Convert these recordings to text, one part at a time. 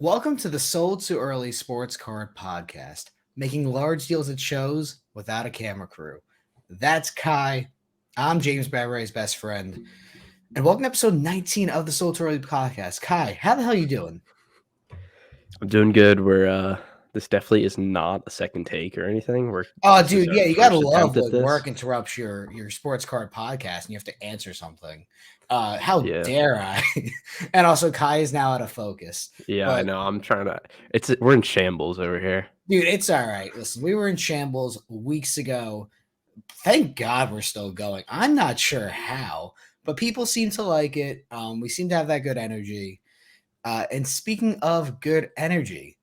Welcome to the Sold Too Early Sports Card Podcast, making large deals at shows without a camera crew. That's Kai. I'm James Barray's best friend. And welcome to episode 19 of the Sold Too Early Podcast. Kai, how the hell you doing? I'm doing good. This definitely is not a second take or anything. Oh, This is dude, our yeah, you gotta first love attempt at when this. work interrupts your sports card podcast and you have to answer something. How Yeah, dare I? And also, Kai is now out of focus. yeah, I But know. I'm trying to. We're in shambles over here. dude, it's all right. Listen, we were in shambles weeks ago. Thank God we're still going. I'm not sure how, but people seem to like it. We seem to have that good energy. And speaking of good energy,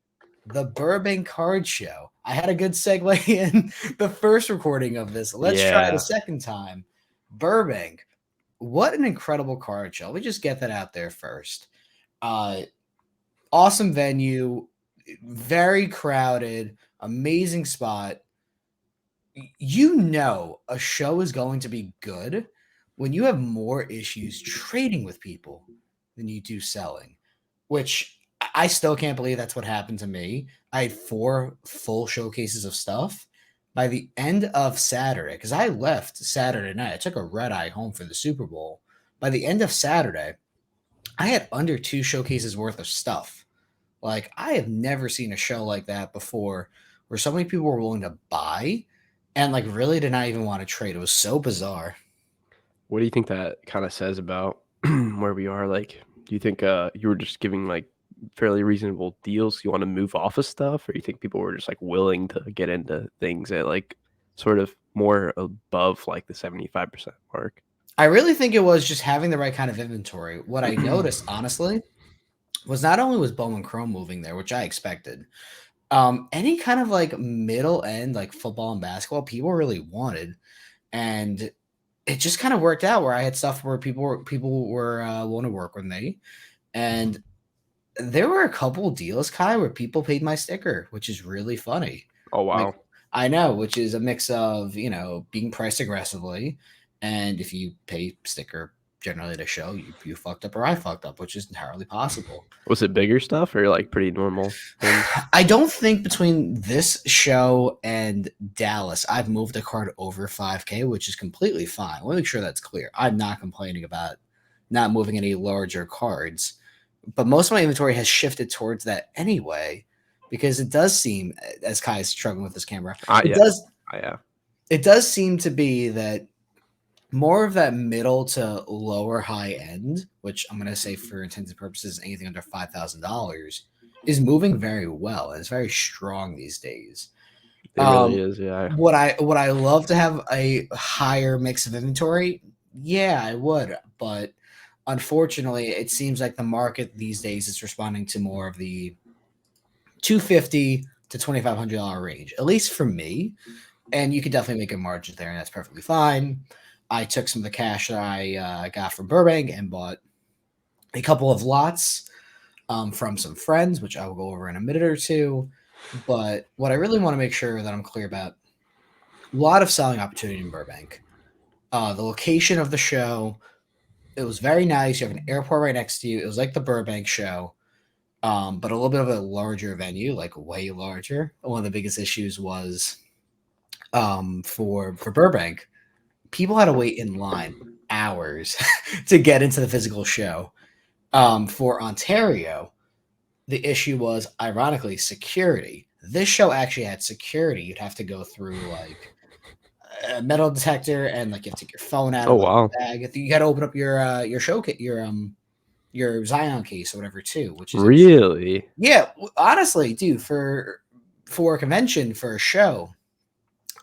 the Burbank Card Show. I had a good segue in the first recording of this. Let's try it a Yeah, second time. Burbank, what an incredible card show. Let me just get that out there first. Uh, awesome venue, very crowded, amazing spot. You know a show is going to be good when you have more issues trading with people than you do selling, which I still can't believe that's what happened to me. I had 4 full showcases of stuff. By the end of Saturday, because I left Saturday night, I took a red eye home for the Super Bowl. By the end of Saturday, I had under 2 showcases worth of stuff. Like, I have never seen a show like that before where so many people were willing to buy and like really did not even want to trade. It was so bizarre. what do you think that kind of says about where we are? Like, do you think you were just giving like fairly reasonable deals? You want to move off of stuff, or you think people were just like willing to get into things at like sort of more above like the 75% mark? I really think it was just having the right kind of inventory. What I noticed, honestly, was not only was Bowman Chrome moving there, which I expected, any kind of like middle end, like football and basketball, people really wanted. And it just kind of worked out where I had stuff where people were willing to work with me. And there were a couple deals, Kai, where people paid my sticker, which is really funny. Oh Like, wow. I know, which is a mix of, being priced aggressively. And if you pay sticker generally to show, you fucked up or I fucked up, which is entirely possible. Was it bigger stuff or like pretty normal things? I don't think between this show and Dallas, I've moved a card over 5K, which is completely fine. Let me make sure that's clear. I'm not complaining about not moving any larger cards, but most of my inventory has shifted towards that anyway, because it does seem, as Kai is struggling with this camera, it Yeah, does yeah. it does seem to be that more of that middle to lower high end, which I'm going to say for intents and purposes, anything under $5,000 is moving very well and it's very strong these days. It really is, yeah. Would I love to have a higher mix of inventory? Yeah, I would, but unfortunately, it seems like the market these days is responding to more of the 250 to $2,500 range, at least for me. And you could definitely make a margin there, and that's perfectly fine. I took some of the cash that I got from Burbank and bought a couple of lots from some friends, which I will go over in a minute or two. But what I really want to make sure that I'm clear about, a lot of selling opportunity in Burbank. The location of the show, it was very nice. You have an airport right next to you. It was like the Burbank show, but a little bit of a larger venue, like way larger. One of the biggest issues was for Burbank, people had to wait in line hours to get into the physical show. For Ontario, the issue was ironically security. This show actually had security. You'd have to go through like a metal detector and like you have to take your phone out Oh of like wow. the bag. You got to open up your show kit, your Zion case or whatever too, which is insane. Really? Yeah, honestly, dude, for a convention for a show,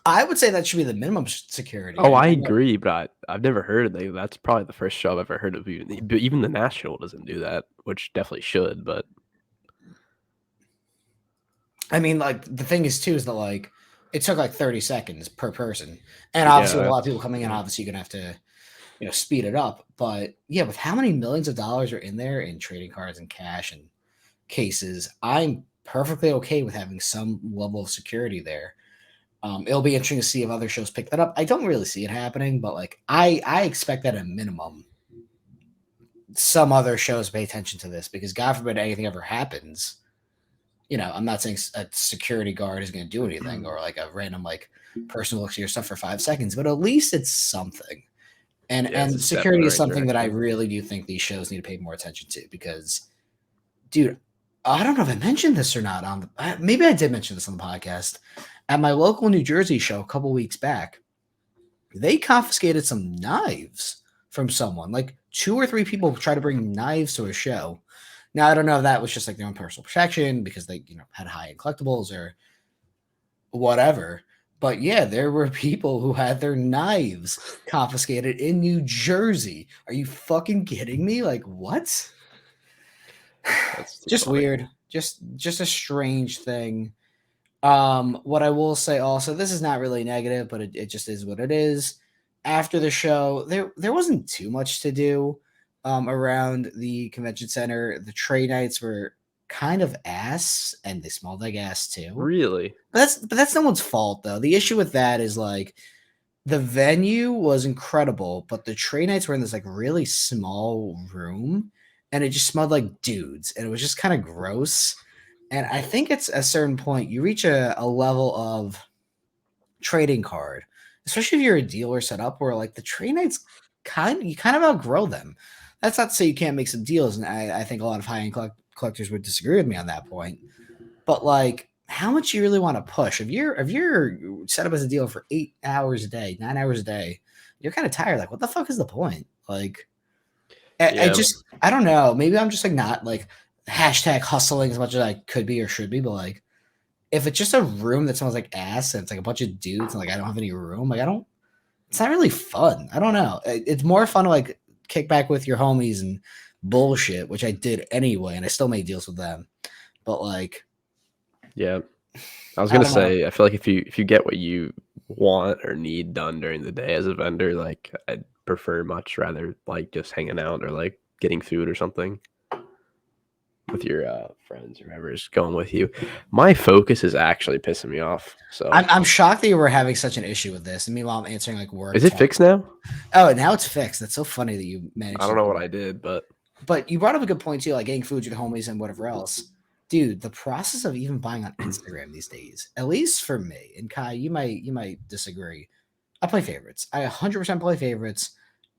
I would say that should be the minimum security. Oh, And I I know, agree, but I've never heard of that. That's probably the first show I've ever heard of. Even the National doesn't do that, which definitely should. But I mean, like the thing is too is that like it took like 30 seconds per person, and yeah, obviously with a lot of people coming in, obviously you're gonna have to speed it up. But yeah, with how many millions of dollars are in there in trading cards and cash and cases, I'm perfectly okay with having some level of security there. It'll be interesting to see if other shows pick that up. I don't really see it happening, but like I expect that at a minimum, some other shows pay attention to this because God forbid anything ever happens. I'm not saying a security guard is going to do anything or like a random like person who looks at your stuff for 5 seconds, but at least it's something. And Yeah, it's a and step in the security is right something that I direction. really do think these shows need to pay more attention to because, dude, I don't know if I mentioned this or not maybe I did mention this on the podcast. At my local New Jersey show a couple weeks back, they confiscated some knives from someone. Like 2 or 3 people tried to bring knives to a show. Now I don't know if that was just like their own personal protection because they, had high-end collectibles or whatever. But yeah, there were people who had their knives confiscated in New Jersey. Are you fucking kidding me? Like what? That's too Just funny. weird. Just a strange thing. What I will say also, this is not really negative, but it just is what it is. After the show, there wasn't too much to do around the convention center. The trade nights were kind of ass, and they smelled like ass too. Really? But that's no one's fault though. The issue with that is like the venue was incredible, but the trade nights were in this like really small room, and it just smelled like dudes, and it was just kind of gross. And I think it's a certain point you reach a level of trading card, especially if you're a dealer set up where like the trade nights you kind of outgrow them. That's not to say you can't make some deals, and I think a lot of high end collectors would disagree with me on that point. But like, how much you really want to push? If you're set up as a dealer for 8 hours a day, 9 hours a day, you're kind of tired. Like, what the fuck is the point? Like, Yeah. I don't know. Maybe I'm just like not like hashtag hustling as much as I could be or should be, but like if it's just a room that smells like ass and it's like a bunch of dudes and like I don't have any room, like I don't. It's not really fun. I don't know. It's more fun to like kick back with your homies and bullshit, which I did anyway, and I still made deals with them. But like, Yeah. I was I gonna don't know. say, I feel like if you get what you want or need done during the day as a vendor, like I'd prefer much rather like just hanging out or like getting food or something with your friends or whoever's going with you. My focus is actually pissing me off. So I'm shocked that you were having such an issue with this. And meanwhile, I'm answering like work is it phone. fixed now? Oh, now it's fixed. That's so funny that you I managed to don't know do what that. I did, but But you brought up a good point too, like getting food to the homies and whatever else. Dude, the process of even buying on Instagram these days, at least for me, and Kai, you might disagree. I play favorites. I 100% play favorites.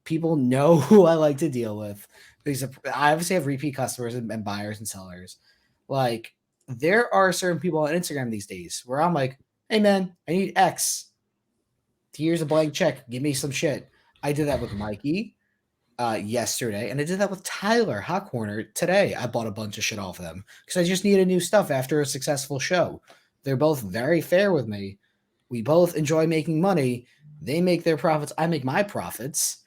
People know who I like to deal with because I obviously have repeat customers and buyers and sellers. Like there are certain people on Instagram these days where I'm like, hey man, I need X. Here's a blank check. Give me some shit. I did that with Mikey yesterday, and I did that with Tyler Hot Corner today. I bought a bunch of shit off of them because I just needed new stuff after a successful show. They're both very fair with me. We both enjoy making money. They make their profits. I make my profits,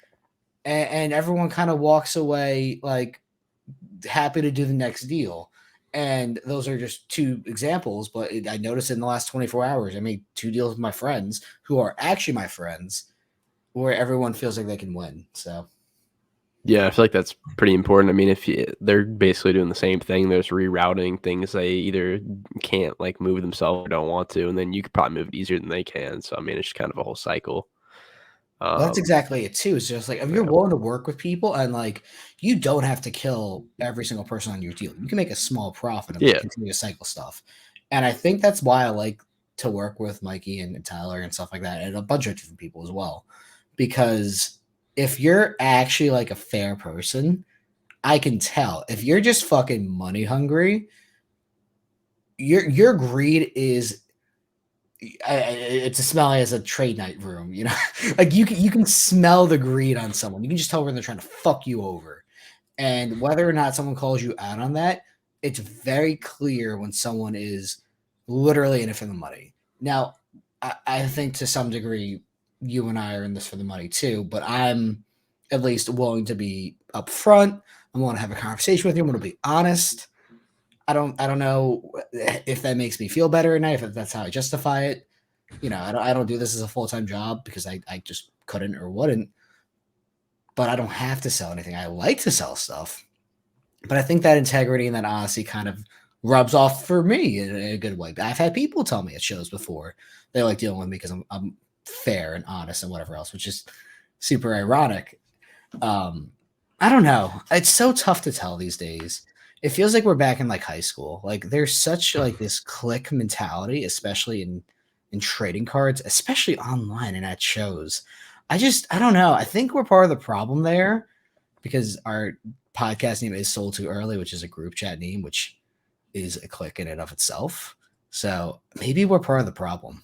and everyone kind of walks away like happy to do the next deal. And those are just two examples, but I noticed in the last 24 hours, I made 2 deals with my friends who are actually my friends, where everyone feels like they can win. So yeah, I feel like that's pretty important. I mean, if they're basically doing the same thing, they're just rerouting things they either can't like move themselves or don't want to, and then you could probably move it easier than they can. So I mean, it's just kind of a whole cycle. well, that's Um, exactly it too. It's just like if you're yeah, willing to work with people and like you don't have to kill every single person on your deal. You can make a small profit and like yeah, continue to cycle stuff. And I think that's why I like to work with Mikey and Tyler and stuff like that, and a bunch of different people as well. Because if you're actually like a fair person, I can tell. If you're just fucking money hungry, your greed is it's as smelly as a trade night room, like you can smell the greed on someone. You can just tell when they're trying to fuck you over. And whether or not someone calls you out on that, it's very clear when someone is literally in it for the money. Now, I think to some degree, you and I are in this for the money too, but I'm at least willing to be upfront. I'm willing to have a conversation with you. I'm going to be honest. I don't know if that makes me feel better at night, if that's how I justify it. I don't do this as a full-time job because I just couldn't or wouldn't, but I don't have to sell anything. I like to sell stuff, but I think that integrity and that honesty kind of rubs off for me in a good way. I've had people tell me at shows before they like dealing with me because I'm fair and honest and whatever else, which is super ironic. I don't know. It's so tough to tell these days. It feels like we're back in like high school. Like there's such like this click mentality, especially in trading cards, especially online and at shows. I don't know. I think we're part of the problem there because our podcast name is Sold Too Early, which is a group chat name, which is a click in and of itself. So maybe we're part of the problem.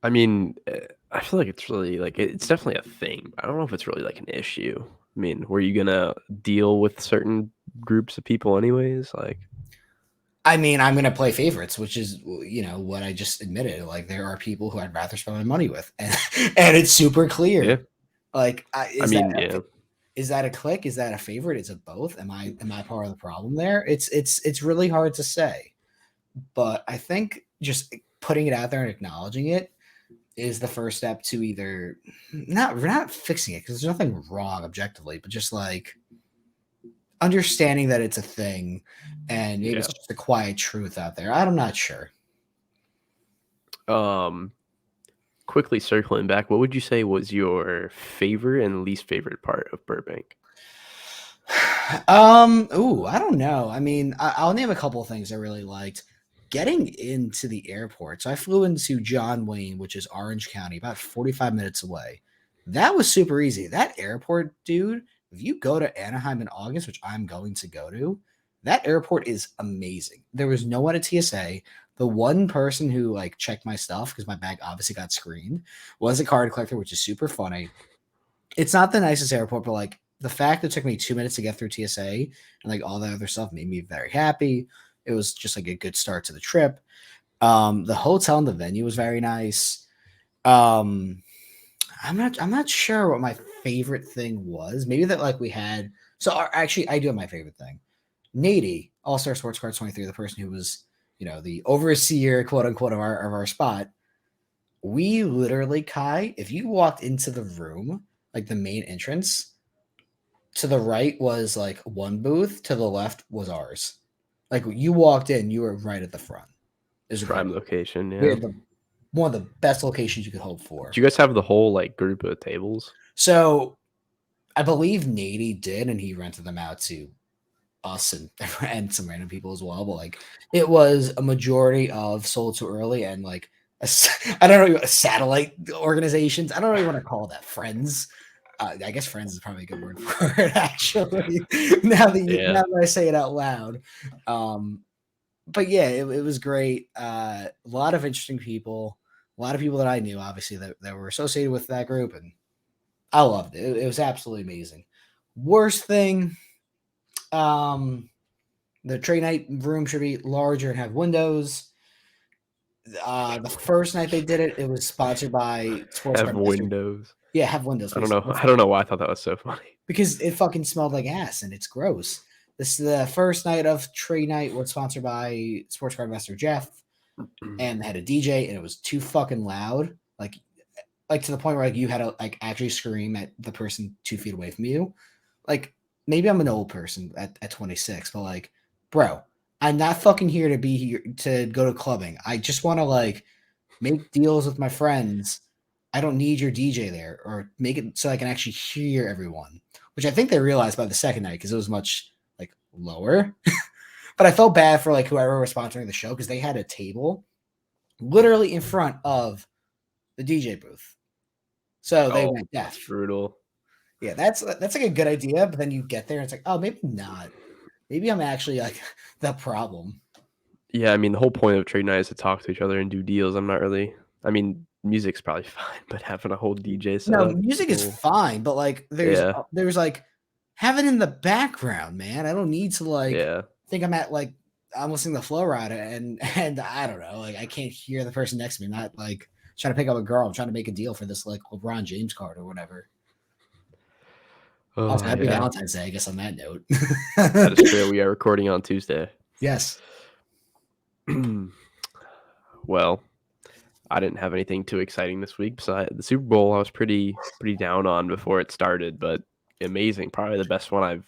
I mean, I feel like it's really like it's definitely a thing. I don't know if it's really like an issue. I mean, were you gonna deal with certain groups of people anyways? Like, I mean, I'm gonna play favorites, which is what I just admitted. Like there are people who I'd rather spend my money with, and it's super clear. yeah. Like, I mean, yeah. is that a click? Is that a favorite? Is it both? Am I part of the problem there? It's really hard to say, but I think just putting it out there and acknowledging it is the first step to either not fixing it because there's nothing wrong objectively, but just like understanding that it's a thing and maybe Yeah. it's just a quiet truth out there. I'm not sure. Quickly circling back, what would you say was your favorite and least favorite part of Burbank? Ooh, I don't know. I mean, I'll name a couple of things I really liked. Getting into the airport. So I flew into John Wayne, which is Orange County, about 45 minutes away. That was super easy. That airport, dude, if you go to Anaheim in August, which I'm going to go to, that airport is amazing. There was no one at TSA. The one person who like checked my stuff because my bag obviously got screened was a card collector, which is super funny. It's not the nicest airport, but like the fact that it took me 2 minutes to get through TSA and like all the other stuff made me very happy. It was just like a good start to the trip. The hotel and the venue was very nice. Um, I'm not sure what my favorite thing was. Maybe that like we had. So actually, I do have my favorite thing. Nady, All Star Sports Cards 23, the person who was the overseer, quote unquote, of our spot. We literally, Kai, if you walked into the room, like the main entrance, to the right was like one booth, to the left was ours. Like you walked in, you were right at the front. It was Prime incredible. location, We yeah. had one of the best locations you could hope for. Do you guys have the whole like group of tables? So I believe Nady did, and he rented them out to us and some random people as well. But like it was a majority of Sold Too Early and like I don't know, satellite organizations. I don't really want to call that friends. I guess friends is probably a good word for it, actually. now that I say it out loud. But yeah, it was great. A lot of interesting people, a lot of people that I knew, obviously, that were associated with that group, and I loved it. It was absolutely amazing. Worst thing, the trade night room should be larger and have windows. The first night they did it, it was sponsored by Sports Have Card Master. windows. Yeah, have windows. I don't know. I don't know why I thought that was so funny. Because it fucking smelled like ass and it's gross. This is the first night of trade night was sponsored by Sports Card Master Jeff, and they had a DJ, and it was too fucking loud. Like to the point where like you had to like actually scream at the person 2 feet away from you. Like maybe I'm an old person at 26, but like, bro, I'm not fucking here to be here to go to clubbing. I just want to like make deals with my friends. I don't need your DJ there, or make it so I can actually hear everyone, which I think they realized by the second night because it was much like lower. But I felt bad for like whoever was sponsoring the show because they had a table literally in front of the DJ booth. So they went deaf. That's brutal. Yeah, that's like a good idea, but then you get there and it's like, oh, maybe not. Maybe I'm actually like the problem. Yeah, I mean, the whole point of trade night is to talk to each other and do deals. I'm not really. I mean, music's probably fine, but having a whole DJ set No, up, music is cool. fine, but like there's like have it in the background, man. I don't need to like think I'm at like I'm listening to Flow Rider and I don't know, like I can't hear the person next to me, not like trying to pick up a girl. I'm trying to make a deal for this like LeBron James card or whatever. Also, happy Valentine's Day, I guess on that note. That is true. We are recording on Tuesday. Yes. Well, I didn't have anything too exciting this week. Besides the Super Bowl, I was pretty down on before it started, but amazing. Probably the best one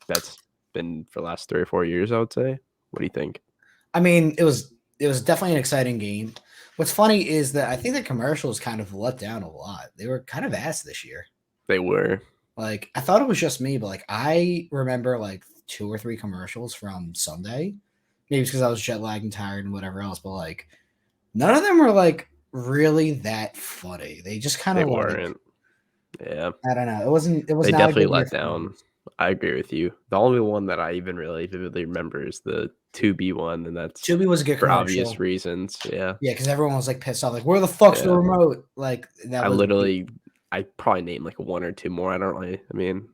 that's been for the last 3 or 4 years, I would say. What do you think? I mean, it was definitely an exciting game. What's funny is that I think the commercials kind of let down a lot. They were kind of ass this year. They were. Like I thought it was just me, but like I remember like 2 or 3 commercials from Sunday. Maybe it's because I was jet lagged and tired and whatever else, but like none of them were like really that funny. They just kind They of like weren't. Yeah. I don't know. It wasn't. It was They not a definitely good year let for down. movies. I agree with you. The only one that I even really vividly remember is the 2B one, and that's Tubi was a good for obvious commercial. reasons. Yeah. Yeah, because everyone was like pissed off, like where the fuck's the Yeah. remote? Like that was. I probably named like 1 or 2 more. I don't really, I mean,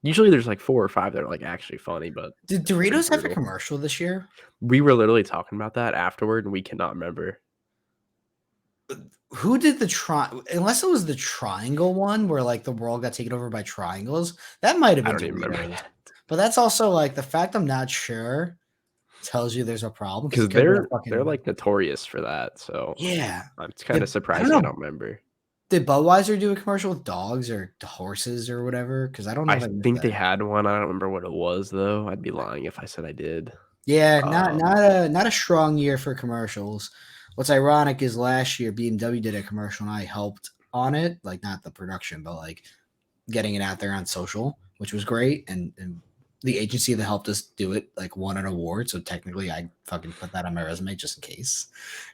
usually there's like 4 or 5 that are like actually funny, but Did it's pretty Doritos have a brutal. commercial this year? We were literally talking about that afterward, and we cannot remember. Who did the unless it was the triangle one where like the world got taken over by triangles? That might have I been don't even remember Doritos. that. But that's also like the fact I'm not sure tells you there's a problem because Because it could have been a they're fucking like notorious for that. So yeah. it's kind of I don't surprising I know. don't remember. Did Budweiser do a commercial with dogs or horses or whatever? Because I don't know I if I missed think they that. had one. I don't remember what it was though. I'd be lying if I said I did. Yeah, Um, not a strong year for commercials. What's ironic is last year BMW did a commercial and I helped on it, like not the production, but like getting it out there on social, which was great. And the agency that helped us do it like won an award, so technically I fucking put that on my resume just in case.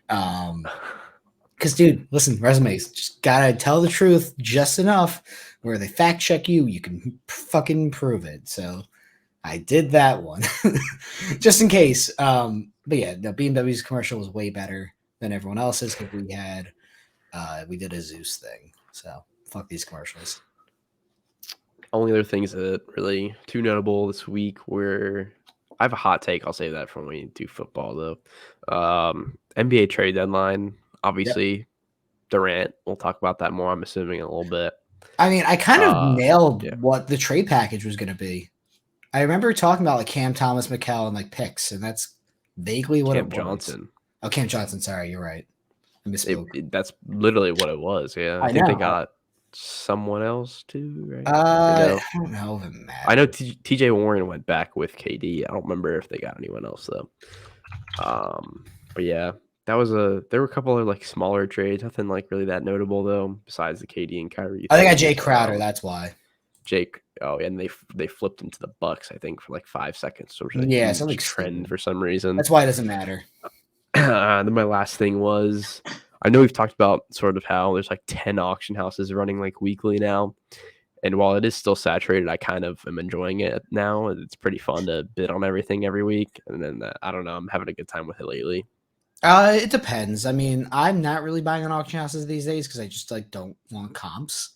Because dude, listen, resumes just gotta tell the truth just enough where they fact check you, you can fucking prove it. So I did that one just in case. But yeah, the BMW's commercial was way better than everyone else's because we did a Zeus thing. So fuck these commercials. only other things that really too notable this week were I have a hot take. I'll save that for when we do football though. NBA trade deadline. Yep. Obviously, Durant. We'll talk about that more. I'm assuming in a little bit. I mean, I kind of nailed Yeah. what the trade package was going to be. I remember talking about like Cam Thomas, McCall, and like picks, and that's vaguely what Cam it was. Johnson. Oh, Cam Johnson. Sorry, you're right. I misspoke. That's literally what it was. Yeah, I I think they know. got someone else too, right? I don't know if it matters. I know TJ Warren went back with KD. I don't remember if they got anyone else though. But yeah, there were a couple of like smaller trades, nothing like really that notable though, besides the KD and Kyrie. I think I got Jay Crowder. That's why. Jake. Oh, and they flipped into the Bucks, I think, for like 5 seconds. So it was a Yeah, huge something trend stupid. for some reason. That's why it doesn't matter. Then my last thing was, I know we've talked about sort of how there's like 10 auction houses running like weekly now. And while it is still saturated, I kind of am enjoying it now. It's pretty fun to bid on everything every week. And then I don't know, I'm having a good time with it lately. It depends. I mean, I'm not really buying on auction houses these days because I just like don't want comps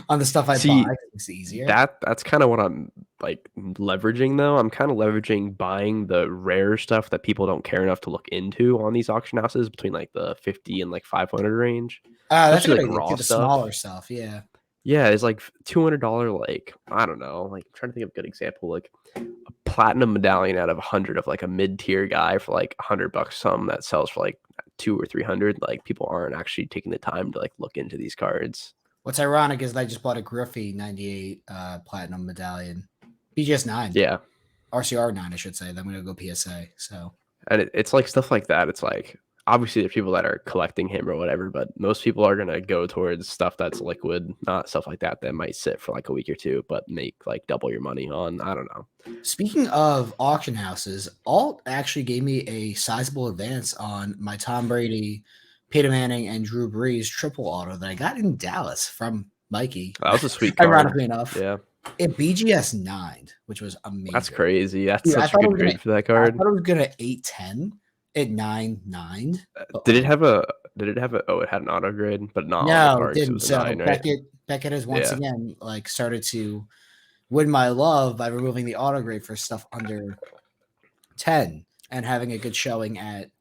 on the stuff I See, buy. It's easier. That's kind of what I'm like leveraging though. I'm kind of leveraging buying the rare stuff that people don't care enough to look into on these auction houses between like the 50 and like 500 range. That's a Especially good like idea raw too. The stuff. smaller stuff, yeah. Yeah, it's like $200, like, I don't know, like I'm trying to think of a good example, like a platinum medallion out of 100 of like a mid-tier guy for like $100 some that sells for like 200 or 300. Like people aren't actually taking the time to like look into these cards. What's ironic is I just bought a Griffey 98 platinum medallion, BGS 9, Yeah. RCR 9, I should say. Then I'm gonna go PSA. So, And it's like stuff like that. It's like, obviously there's people that are collecting him or whatever, but most people are going to go towards stuff that's liquid, not stuff like that might sit for like a week or two, but make like double your money on. I don't know. speaking of auction houses, Alt actually gave me a sizable advance on my Tom Brady, Peyton Manning, and Drew Brees triple auto that I got in Dallas from Mikey. That was a sweet card. Ironically enough, Yeah. It BGS 9, which was amazing. That's crazy. That's Dude, such a good grade for that card. I thought it was gonna 810 at 9.9. Did it have a? Oh, it had an auto grade, but not on the No, it card. It didn't. was a So 9, right? Beckett has once Yeah. again like started to win my love by removing the auto grade for stuff under 10 and having a good showing at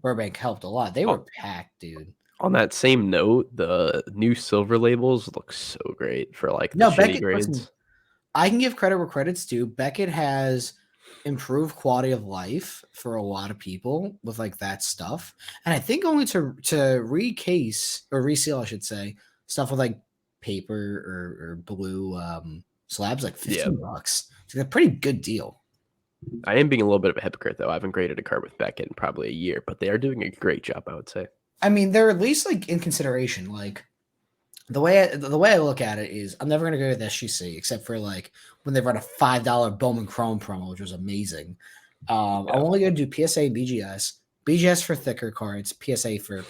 Burbank helped a lot. They were packed, dude. On that same note, the new silver labels look so great for like the No, shitty Beckett, grades. listen, I can give credit where credit's due. Beckett has improved quality of life for a lot of people with like that stuff. And I think only to recase or reseal, I should say, stuff with like paper or blue slabs, like $15. It's like a pretty good deal. I am being a little bit of a hypocrite though. I haven't graded a card with Beckett in probably a year, but they are doing a great job, I would say. I mean, they're at least like in consideration. Like the way I look at it is I'm never gonna go with SGC except for like when they run a $5 Bowman Chrome promo, which was amazing. I'm Yeah. only gonna do PSA and BGS. BGS for thicker cards, PSA for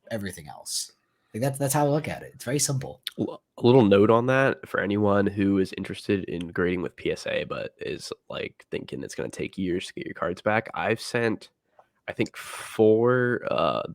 everything else. Like that's how I look at it. It's very simple. A little note on that for anyone who is interested in grading with PSA, but is like thinking it's going to take years to get your cards back. I've sent, I think, 4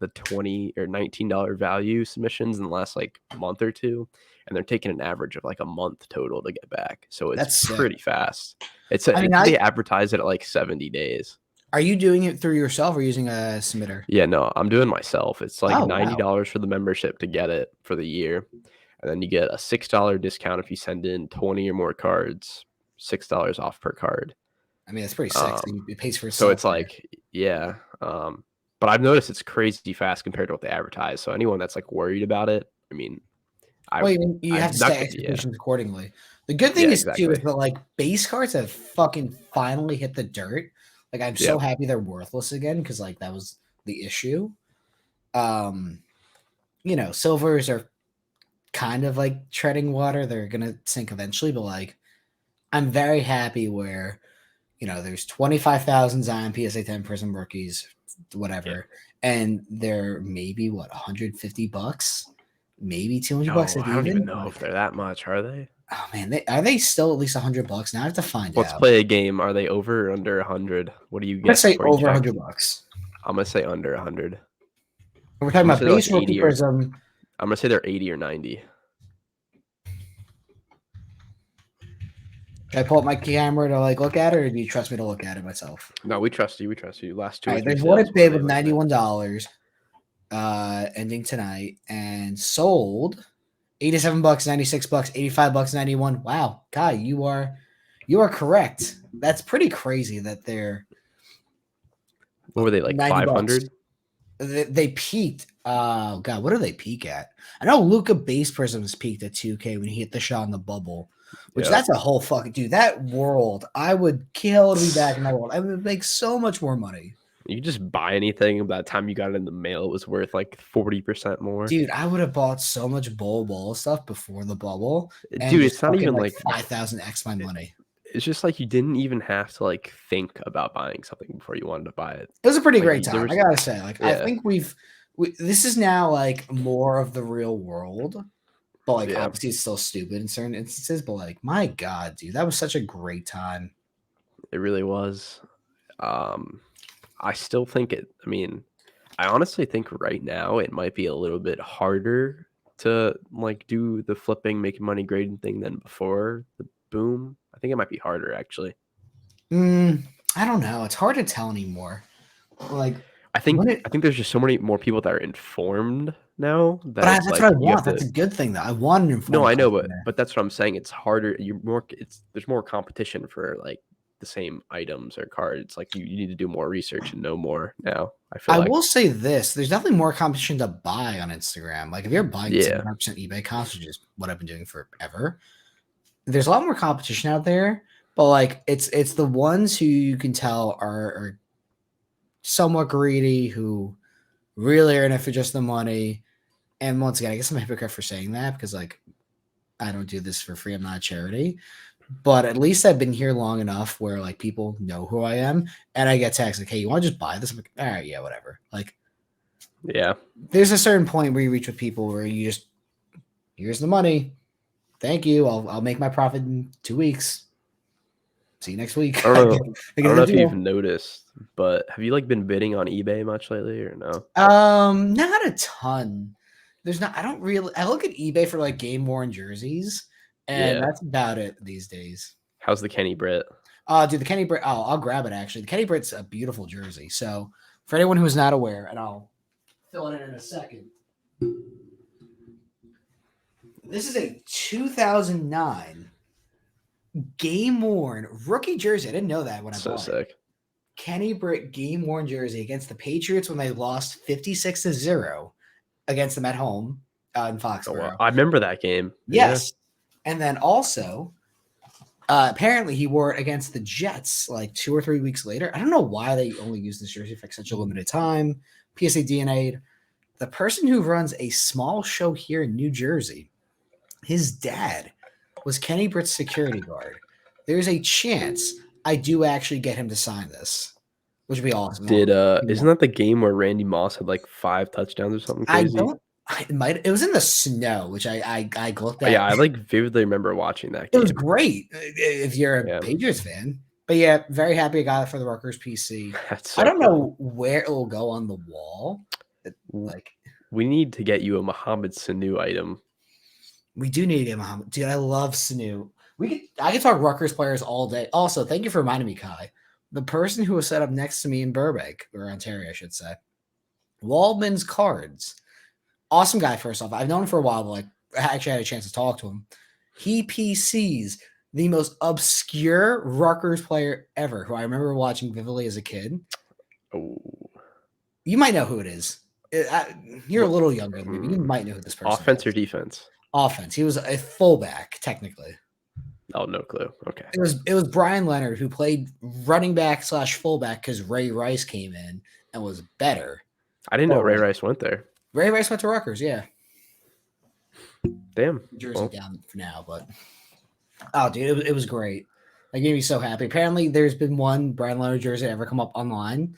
the $20 or $19 value submissions in the last like month or two, and they're taking an average of like a month total to get back. So it's That's sick. pretty fast. I mean, They advertise it at like 70 days. Are you doing it through yourself or using a submitter? Yeah, no, I'm doing myself. It's like Oh, wow. $90 for the membership to get it for the year. And then you get a $6 discount if you send in 20 or more cards, $6 off per card. I mean, that's pretty sick. It pays for itself. So it's like, yeah. But I've noticed it's crazy fast compared to what they advertise. So anyone that's like worried about it, I mean, you have to set expectations accordingly. The good thing is too is that like base cards have fucking finally hit the dirt. Like I'm so happy they're worthless again because like that was the issue. Silvers are kind of like treading water. They're gonna sink eventually, but like I'm very happy where there's 25,000 Zion PSA 10 Prism rookies, whatever, and they're maybe $150, maybe $200. I don't even know if they're that much, are they? Oh man, are they still at least $100? Now I have to find out. Let's play a game. Are they over or under 100? What do you get? Let's say over $100. I'm gonna say under 100. We're talking about base rookie Prism. I'm gonna say they're 80 or 90. Should I pull up my camera to like look at it, or do you trust me to look at it myself? No, we trust you. We trust you. Last 2 All right, there's one at bid with $91, ending tonight, and sold $87, $96, $85, $91. Wow, Kai, you are correct. That's pretty crazy that they're. What were they, like 500? They peaked. Oh god, what do they peak at? I know Luka base prisms peaked at 2K when he hit the shot in the bubble, which that's a whole fucking dude. That world, I would kill to be back in that world. I would make so much more money. You could just buy anything. By the time you got it in the mail, it was worth like 40% more. Dude, I would have bought so much ball stuff before the bubble. Dude, it's not even like 5,000x my money. It's just like you didn't even have to like think about buying something before you wanted to buy it. It was a pretty great time. I gotta say, like, I think this is now like more of the real world, but like obviously it's still stupid in certain instances. But like, my god, dude, that was such a great time. It really was. I still think it. I mean, I honestly think right now it might be a little bit harder to like do the flipping, making money, grading thing than before the boom. I think it might be harder actually. I don't know. It's hard to tell anymore. Like, I think there's just so many more people that are informed now. But that's what I want. That's a good thing, though. I want an informed. No, I know, but that's what I'm saying. It's harder. There's more competition for like the same items or cards. Like you need to do more research and know more now. I will say this: there's definitely more competition to buy on Instagram. Like if you're buying 100% eBay comps, which is what I've been doing forever, there's a lot more competition out there. But like it's the ones who you can tell are somewhat greedy, who really are in it for just the money. And once again, I guess I'm a hypocrite for saying that because like I don't do this for free. I'm not a charity. But at least I've been here long enough where like people know who I am, and I get texts like, "Hey, you want to just buy this?" I'm like, "All right, yeah, whatever." Like, yeah, there's a certain point where you reach with people where you just, here's the money, thank you. I'll make my profit in 2 weeks. See you next week. I don't know if you've noticed, but have you like been bidding on eBay much lately or no? Not a ton. There's not. I don't really. I look at eBay for like game worn jerseys. And that's about it these days. How's the Kenny Britt? Dude, the Kenny Britt. Oh, I'll grab it actually. The Kenny Britt's a beautiful jersey. So for anyone who's not aware, and I'll fill it in a second. This is a 2009 game worn rookie jersey. I didn't know that when I bought it. Kenny Britt game worn jersey against the Patriots when they lost 56-0 against them at home in Foxborough. Oh, wow. I remember that game. Yes. Yeah. And then also, apparently he wore it against the Jets like 2 or 3 weeks later. I don't know why they only used this jersey for like such a limited time. PSA DNA'd. The person who runs a small show here in New Jersey His dad was Kenny Britt's security guard. There's a chance I do actually get him to sign this, which would be awesome. Isn't that the game where Randy Moss had like 5 touchdowns or something I crazy? don't. It was in the snow, which I looked at. Yeah, I like vividly remember watching that It game. was great if you're a Patriots fan. But yeah, very happy I got it for the Rutgers PC. That's so I don't cool. know where it will go on the wall. Like, we need to get you a Mohamed Sanu item. We do need him, Mohamed. Dude, I love Sanu. I could talk Rutgers players all day. Also, thank you for reminding me, Kai. The person who was set up next to me in Burbank, or Ontario, I should say, Waldman's Cards. Awesome guy, first off. I've known him for a while, but like I actually had a chance to talk to him. He PCs the most obscure Rutgers player ever, who I remember watching vividly as a kid. Oh, you might know who it is. You're a little younger than me, but you might know who this person offense is. Or defense? Offense. He was a fullback, technically. Oh, no clue. Okay. It was Brian Leonard who played running back / fullback because Ray Rice came in and was better. I didn't know Ray Rice went there. Ray Rice went to Rutgers, yeah. Damn. Jersey down for now, but oh, dude, it was great. That made me so happy. Apparently, there's been one Brian Leonard jersey ever come up online.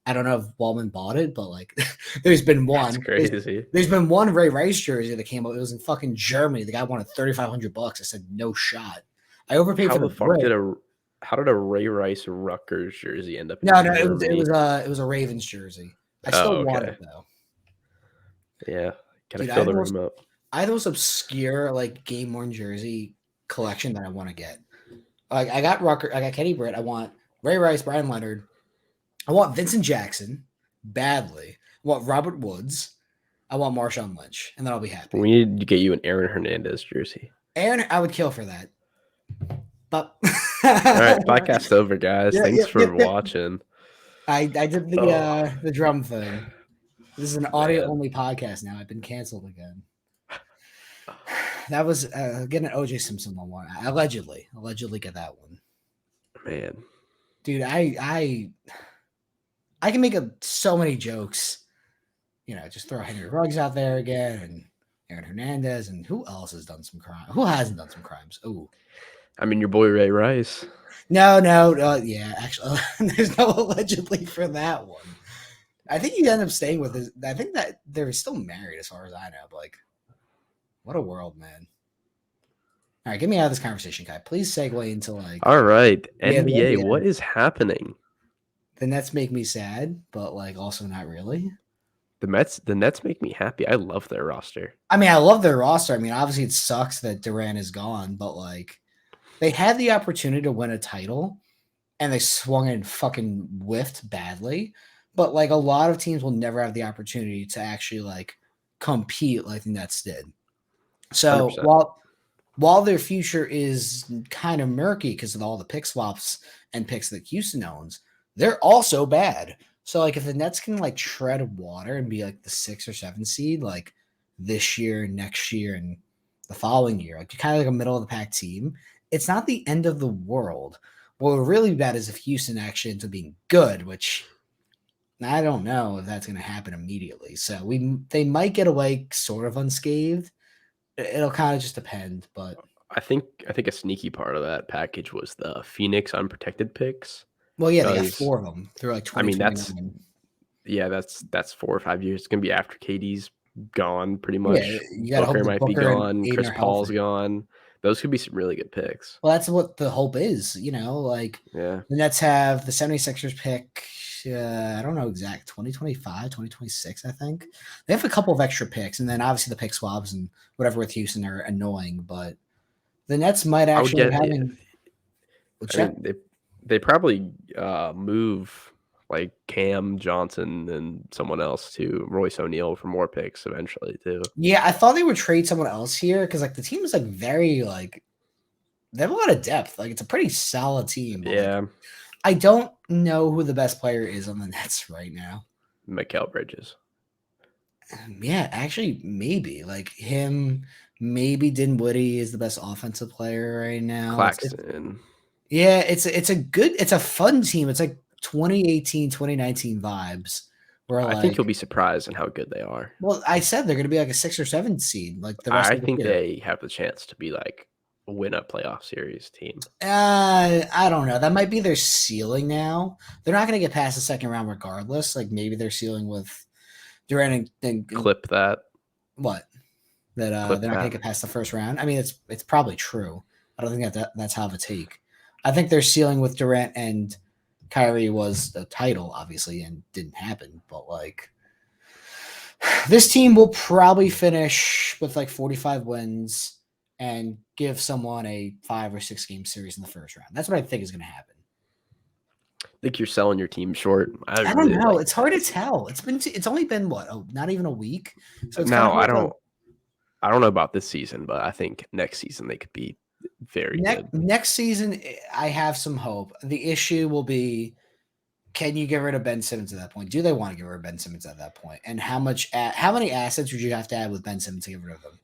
I don't know if Waldman bought it, but like, there's been one. That's crazy. There's been one Ray Rice jersey that came up. It was in fucking Germany. The guy wanted $3,500. I said no shot. I overpaid for the fuck how did a Ray Rice Rutgers jersey end up? No, it was a Ravens jersey. I still want it though. Yeah, gotta fill the room up. I have those obscure like game worn jersey collection that I want to get. Like I got Kenny Britt. I want Ray Rice, Brian Leonard. I want Vincent Jackson badly. I want Robert Woods. I want Marshawn Lynch, and then I'll be happy. We need to get you an Aaron Hernandez jersey. I would kill for that. But all right, podcast over, guys. Thanks for watching. I did the drum thing. This is an audio only podcast now. I've been canceled again. That was getting an OJ Simpson one. Allegedly get that one. Man, dude, I can make so many jokes. Just throw Henry Ruggs out there again, and Aaron Hernandez, and who else has done some crime? Who hasn't done some crimes? Oh, I mean, your boy Ray Rice. No, yeah, actually, there's no allegedly for that one. I think he ended up staying with his. I think that they're still married, as far as I know. But like, what a world, man! All right, get me out of this conversation, Kai. Please segue into like. All right, NBA. What is happening? The Nets make me sad, but like also not really. The Nets make me happy. I love their roster. I mean, I love their roster. I mean, obviously it sucks that Durant is gone, but like they had the opportunity to win a title and they swung and fucking whiffed badly. But like a lot of teams will never have the opportunity to actually like compete like the Nets did. So 100%. While their future is kind of murky because of all the pick swaps and picks that Houston owns, they're also bad. So like if the Nets can like tread water and be like the 6 or 7 seed like this year, next year, and the following year, like kind of like a middle of the pack team, it's not the end of the world. What would really bad is if Houston actually ends up being good, which I don't know if that's going to happen immediately. So they might get away sort of unscathed. It'll kind of just depend, but I think a sneaky part of that package was the Phoenix unprotected picks. Well, yeah, they got 4 of them. They're like 20. I mean, that's 4 or 5 years. It's gonna be after KD's gone, pretty much. Yeah, you got Booker might be gone. Chris Paul's gone. Those could be some really good picks. Well, that's what the hope is. Like the Nets have the 76ers pick. I don't know exact 2025, 2026. I think they have a couple of extra picks, and then obviously the pick swaps and whatever with Houston are annoying. But the Nets might actually They probably move like Cam Johnson and someone else to Royce O'Neal for more picks eventually too. Yeah, I thought they would trade someone else here because like the team is like very like they have a lot of depth. Like it's a pretty solid team. Yeah. Like, I don't know who the best player is on the Nets right now. Mikal Bridges. Yeah, actually, maybe like him. Maybe Dinwiddie is the best offensive player right now. Claxton. Yeah, it's a fun team. It's like 2018, 2019 vibes We're I think like, you'll be surprised in how good they are. well, I said they're going to be like a 6 or 7 seed like the rest I of the think year. they have the chance to be like win a playoff series team. I don't know. That might be their ceiling now. They're not going to get past the second round regardless. Like maybe their ceiling with Durant and Clip that. what? That Clip they're not going that. to get past the first round. I mean, it's probably true. I don't think that's how the take. I think their ceiling with Durant and Kyrie was a title, obviously, and didn't happen. But like, this team will probably finish with like 45 wins and give someone a 5 or 6 game series in the first round. That's what I think is going to happen. I think you're selling your team short. I don't really know. like It's hard to tell. It's only been what? Oh, not even a week. So it's kind now. of hard to. I don't know about this season, but I think next season they could be very good. Next season, I have some hope. The issue will be, can you get rid of Ben Simmons at that point? Do they want to get rid of Ben Simmons at that point? And how many assets would you have to add with Ben Simmons to get rid of them?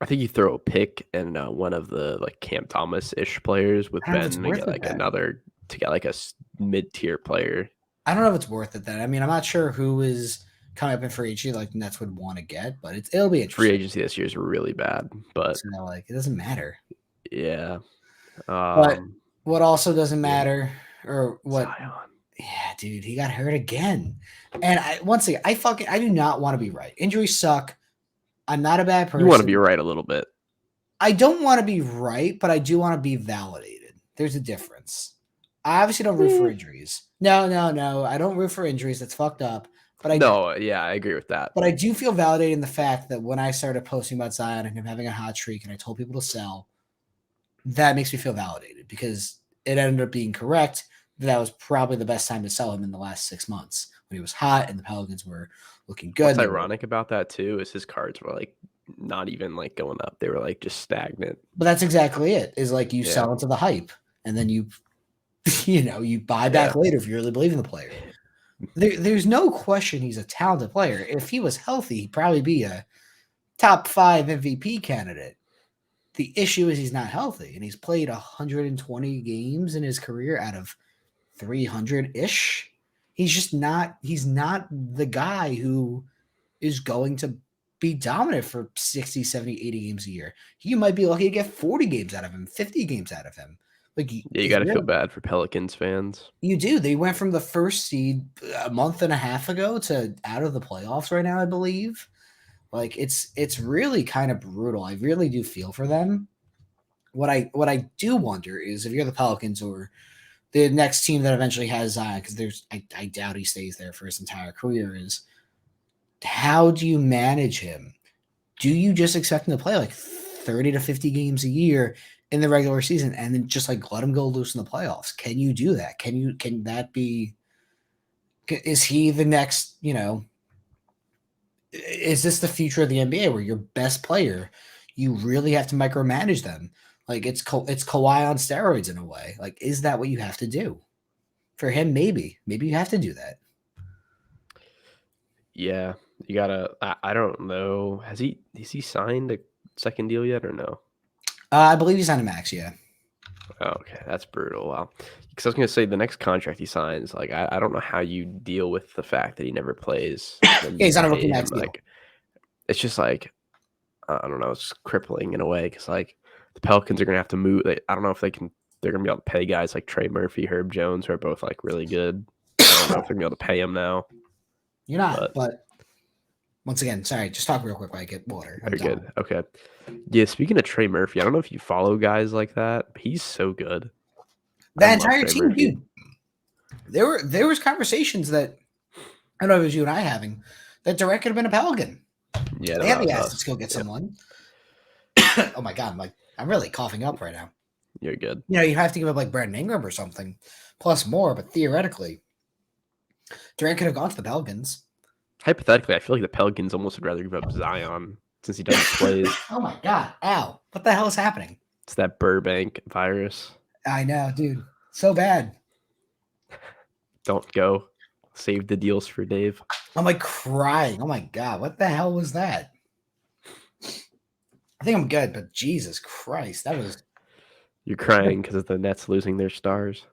I think you throw a pick and one of the like Cam Thomas ish players with I don't know if Ben it's to worth get it like then. another to get like a mid tier player. I don't know if it's worth it then. I mean, I'm not sure who is coming up in free agency like Nets would want to get, but it'll be Free interesting. agency this year is really bad, but So like, it doesn't matter. yeah. But what also doesn't Yeah. matter, or what? Zion. Yeah, dude, he got hurt again. And once again, I do not want to be right. Injuries suck. I'm not a bad person. You want to be right a little bit. I don't want to be right, but I do want to be validated. There's a difference. I obviously don't root for injuries. No. I don't root for injuries. That's fucked up. But I agree with that. But I do feel validated in the fact that when I started posting about Zion and him having a hot streak and I told people to sell, that makes me feel validated because it ended up being correct. That was probably the best time to sell him in the last 6 months when he was hot and the Pelicans were looking good. What's ironic about that too is his cards were like not even like going up. They were like just stagnant. But that's exactly it. Is like you sell into the hype and then you buy back later if you really believe in the player. There's no question he's a talented player. If he was healthy, he'd probably be a top 5 MVP candidate. The issue is he's not healthy, and he's played 120 games in his career out of 300-ish. He's not the guy who is going to be dominant for 60, 70, 80 games a year. You might be lucky to get 40 games out of him, 50 games out of him. Like, you got to feel bad for Pelicans fans. You do. They went from the first seed a month and a half ago to out of the playoffs right now, I believe. Like it's really kind of brutal. I really do feel for them. What I do wonder is if you're the Pelicans or the next team that eventually has Zion, because I doubt he stays there for his entire career, is how do you manage him? Do you just expect him to play like 30 to 50 games a year in the regular season and then just like let him go loose in the playoffs? Can you do that? Can that be, is he the next, is this the future of the NBA where your best player, you really have to micromanage them? Like it's Kawhi on steroids in a way. Like, is that what you have to do? For him, maybe you have to do that. Yeah, you gotta. I don't know. Has he signed a second deal yet or no? I believe he's on a max. Yeah. Oh, okay, that's brutal. Wow. Because I was gonna say the next contract he signs, like I don't know how you deal with the fact that he never plays. Yeah, he's on a rookie max deal. Like, it's just like I don't know. It's crippling in a way because like the Pelicans are gonna have to move. I don't know if they're gonna be able to pay guys like Trey Murphy, Herb Jones, who are both like really good. I don't know if they're gonna be able to pay him now. You're not, but once again, sorry, just talk real quick while I get water. Very good. Okay. Yeah, speaking of Trey Murphy, I don't know if you follow guys like that, but he's so good. That entire team, dude. There was conversations that I don't know if it was you and I having that Durant could have been a Pelican. Yeah, they have the assets to go get someone. Oh my god, I'm really coughing up right now. You're good. You have to give up like Brandon Ingram or something, plus more, but theoretically, Durant could have gone to the Pelicans. Hypothetically, I feel like the Pelicans almost would rather give up Zion since he doesn't play. Oh my god, ow. What the hell is happening? It's that Burbank virus. I know, dude. So bad. Don't go. Save the deals for Dave. I'm like crying. Oh my god, what the hell was that? I think I'm good, but Jesus Christ, that was... You're crying because of the Nets losing their stars.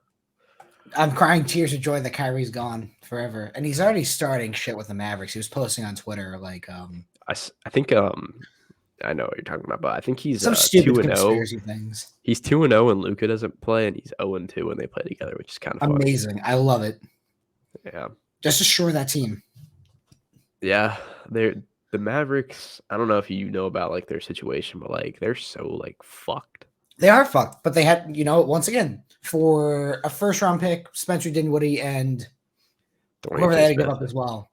I'm crying tears of joy that Kyrie's gone forever, and he's already starting shit with the Mavericks. He was posting on Twitter like I think I know what you're talking about, but I think he's some stupid 2-0. conspiracy things. He's 2-0 and Luka doesn't play, and he's 0-2 when they play together, which is kind of funny. Amazing. I love it. Yeah. Just destroy that team. Yeah, the Mavericks. I don't know if you know about like their situation, but like they're so like fucked. They are fucked, but they had, once again, for a first round pick, Spencer Dinwiddie and Dorian whoever they had to give Finney-Smith. up as well.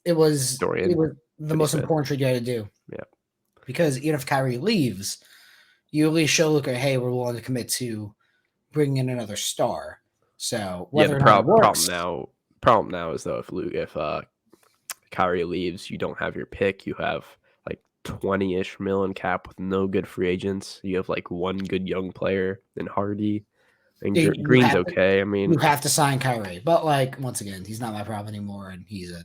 It was the most important trade you had to do. Yeah. Because even if Kyrie leaves, you at least show Luka, hey, we're willing to commit to bringing in another star. So whether the or not it works, problem now is though if Kyrie leaves, you don't have your pick. You have like 20-ish million cap with no good free agents. You have like one good young player in Hardy, and Green's okay. I mean, you have to sign Kyrie, but like once again, he's not my problem anymore, and he's a.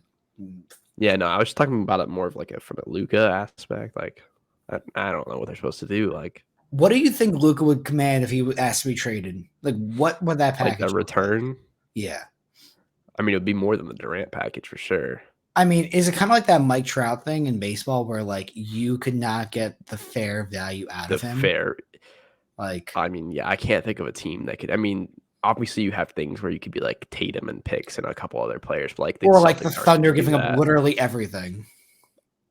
Yeah, no, I was just talking about it more of like from a Luka aspect. Like, I don't know what they're supposed to do. Like, what do you think Luka would command if he asked to be traded? Like, what would that package? Like the return? Like? Yeah. I mean, it would be more than the Durant package for sure. I mean, is it kind of like that Mike Trout thing in baseball where like you could not get the fair value out of him? Like, I mean, yeah, I can't think of a team that could. I mean, obviously you have things where you could be like Tatum and picks and a couple other players, but like the Thunder giving up literally everything.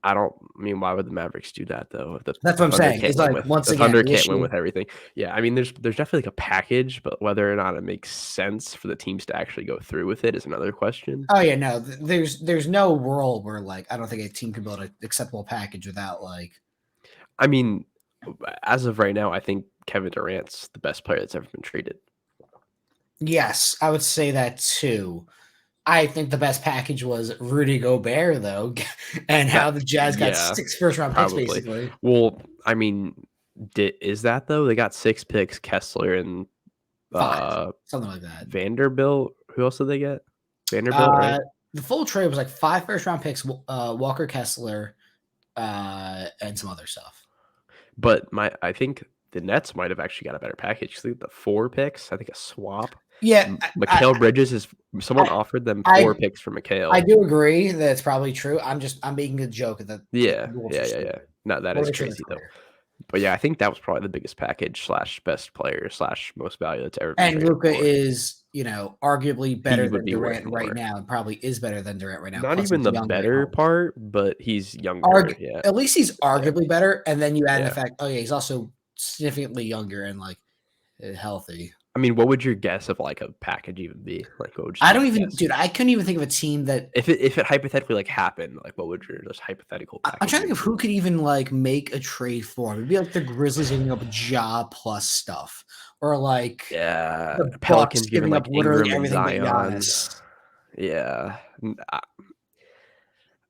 I mean, why would the Mavericks do that though? That's what I'm saying. It's like once again, Thunder can't win with everything. Yeah, I mean, there's definitely like a package, but whether or not it makes sense for the teams to actually go through with it is another question. Oh yeah, no, there's no world where like I don't think a team can build an acceptable package without like. I mean, as of right now, I think Kevin Durant's the best player that's ever been traded. Yes, I would say that too. I think the best package was Rudy Gobert, though, and how the Jazz got 6 first-round picks, basically. Well, I mean, is that, though? They got 6 picks, Kessler and 5, something like that. Vanderbilt. Who else did they get? Vanderbilt, right? The full trade was like 5 first-round picks, Walker Kessler, and some other stuff. But I think the Nets might have actually got a better package. I think the 4 picks, I think a swap. Yeah, Mikal Bridges is. Someone offered them 4 picks for Mikal. I do agree that it's probably true. I'm making a joke that. Yeah. No, that is crazy though. But yeah, I think that was probably the biggest package / best player / most value that's ever been. And Luka is, arguably better than Durant right now, and probably is better than Durant right now. Not even the better part, but he's younger. Yeah. At least he's arguably better, and then you add the fact, he's also significantly younger and like healthy. I mean, what would your guess of like a package even be? Like, what would you I don't even, dude. I couldn't even think of a team that if it hypothetically like happened, like what would your just hypothetical package? I'm trying to think of who could even like make a trade for him. It'd be like the Grizzlies giving up Ja plus stuff, or like the Pelicans giving up literally everything but Giannis. Yeah,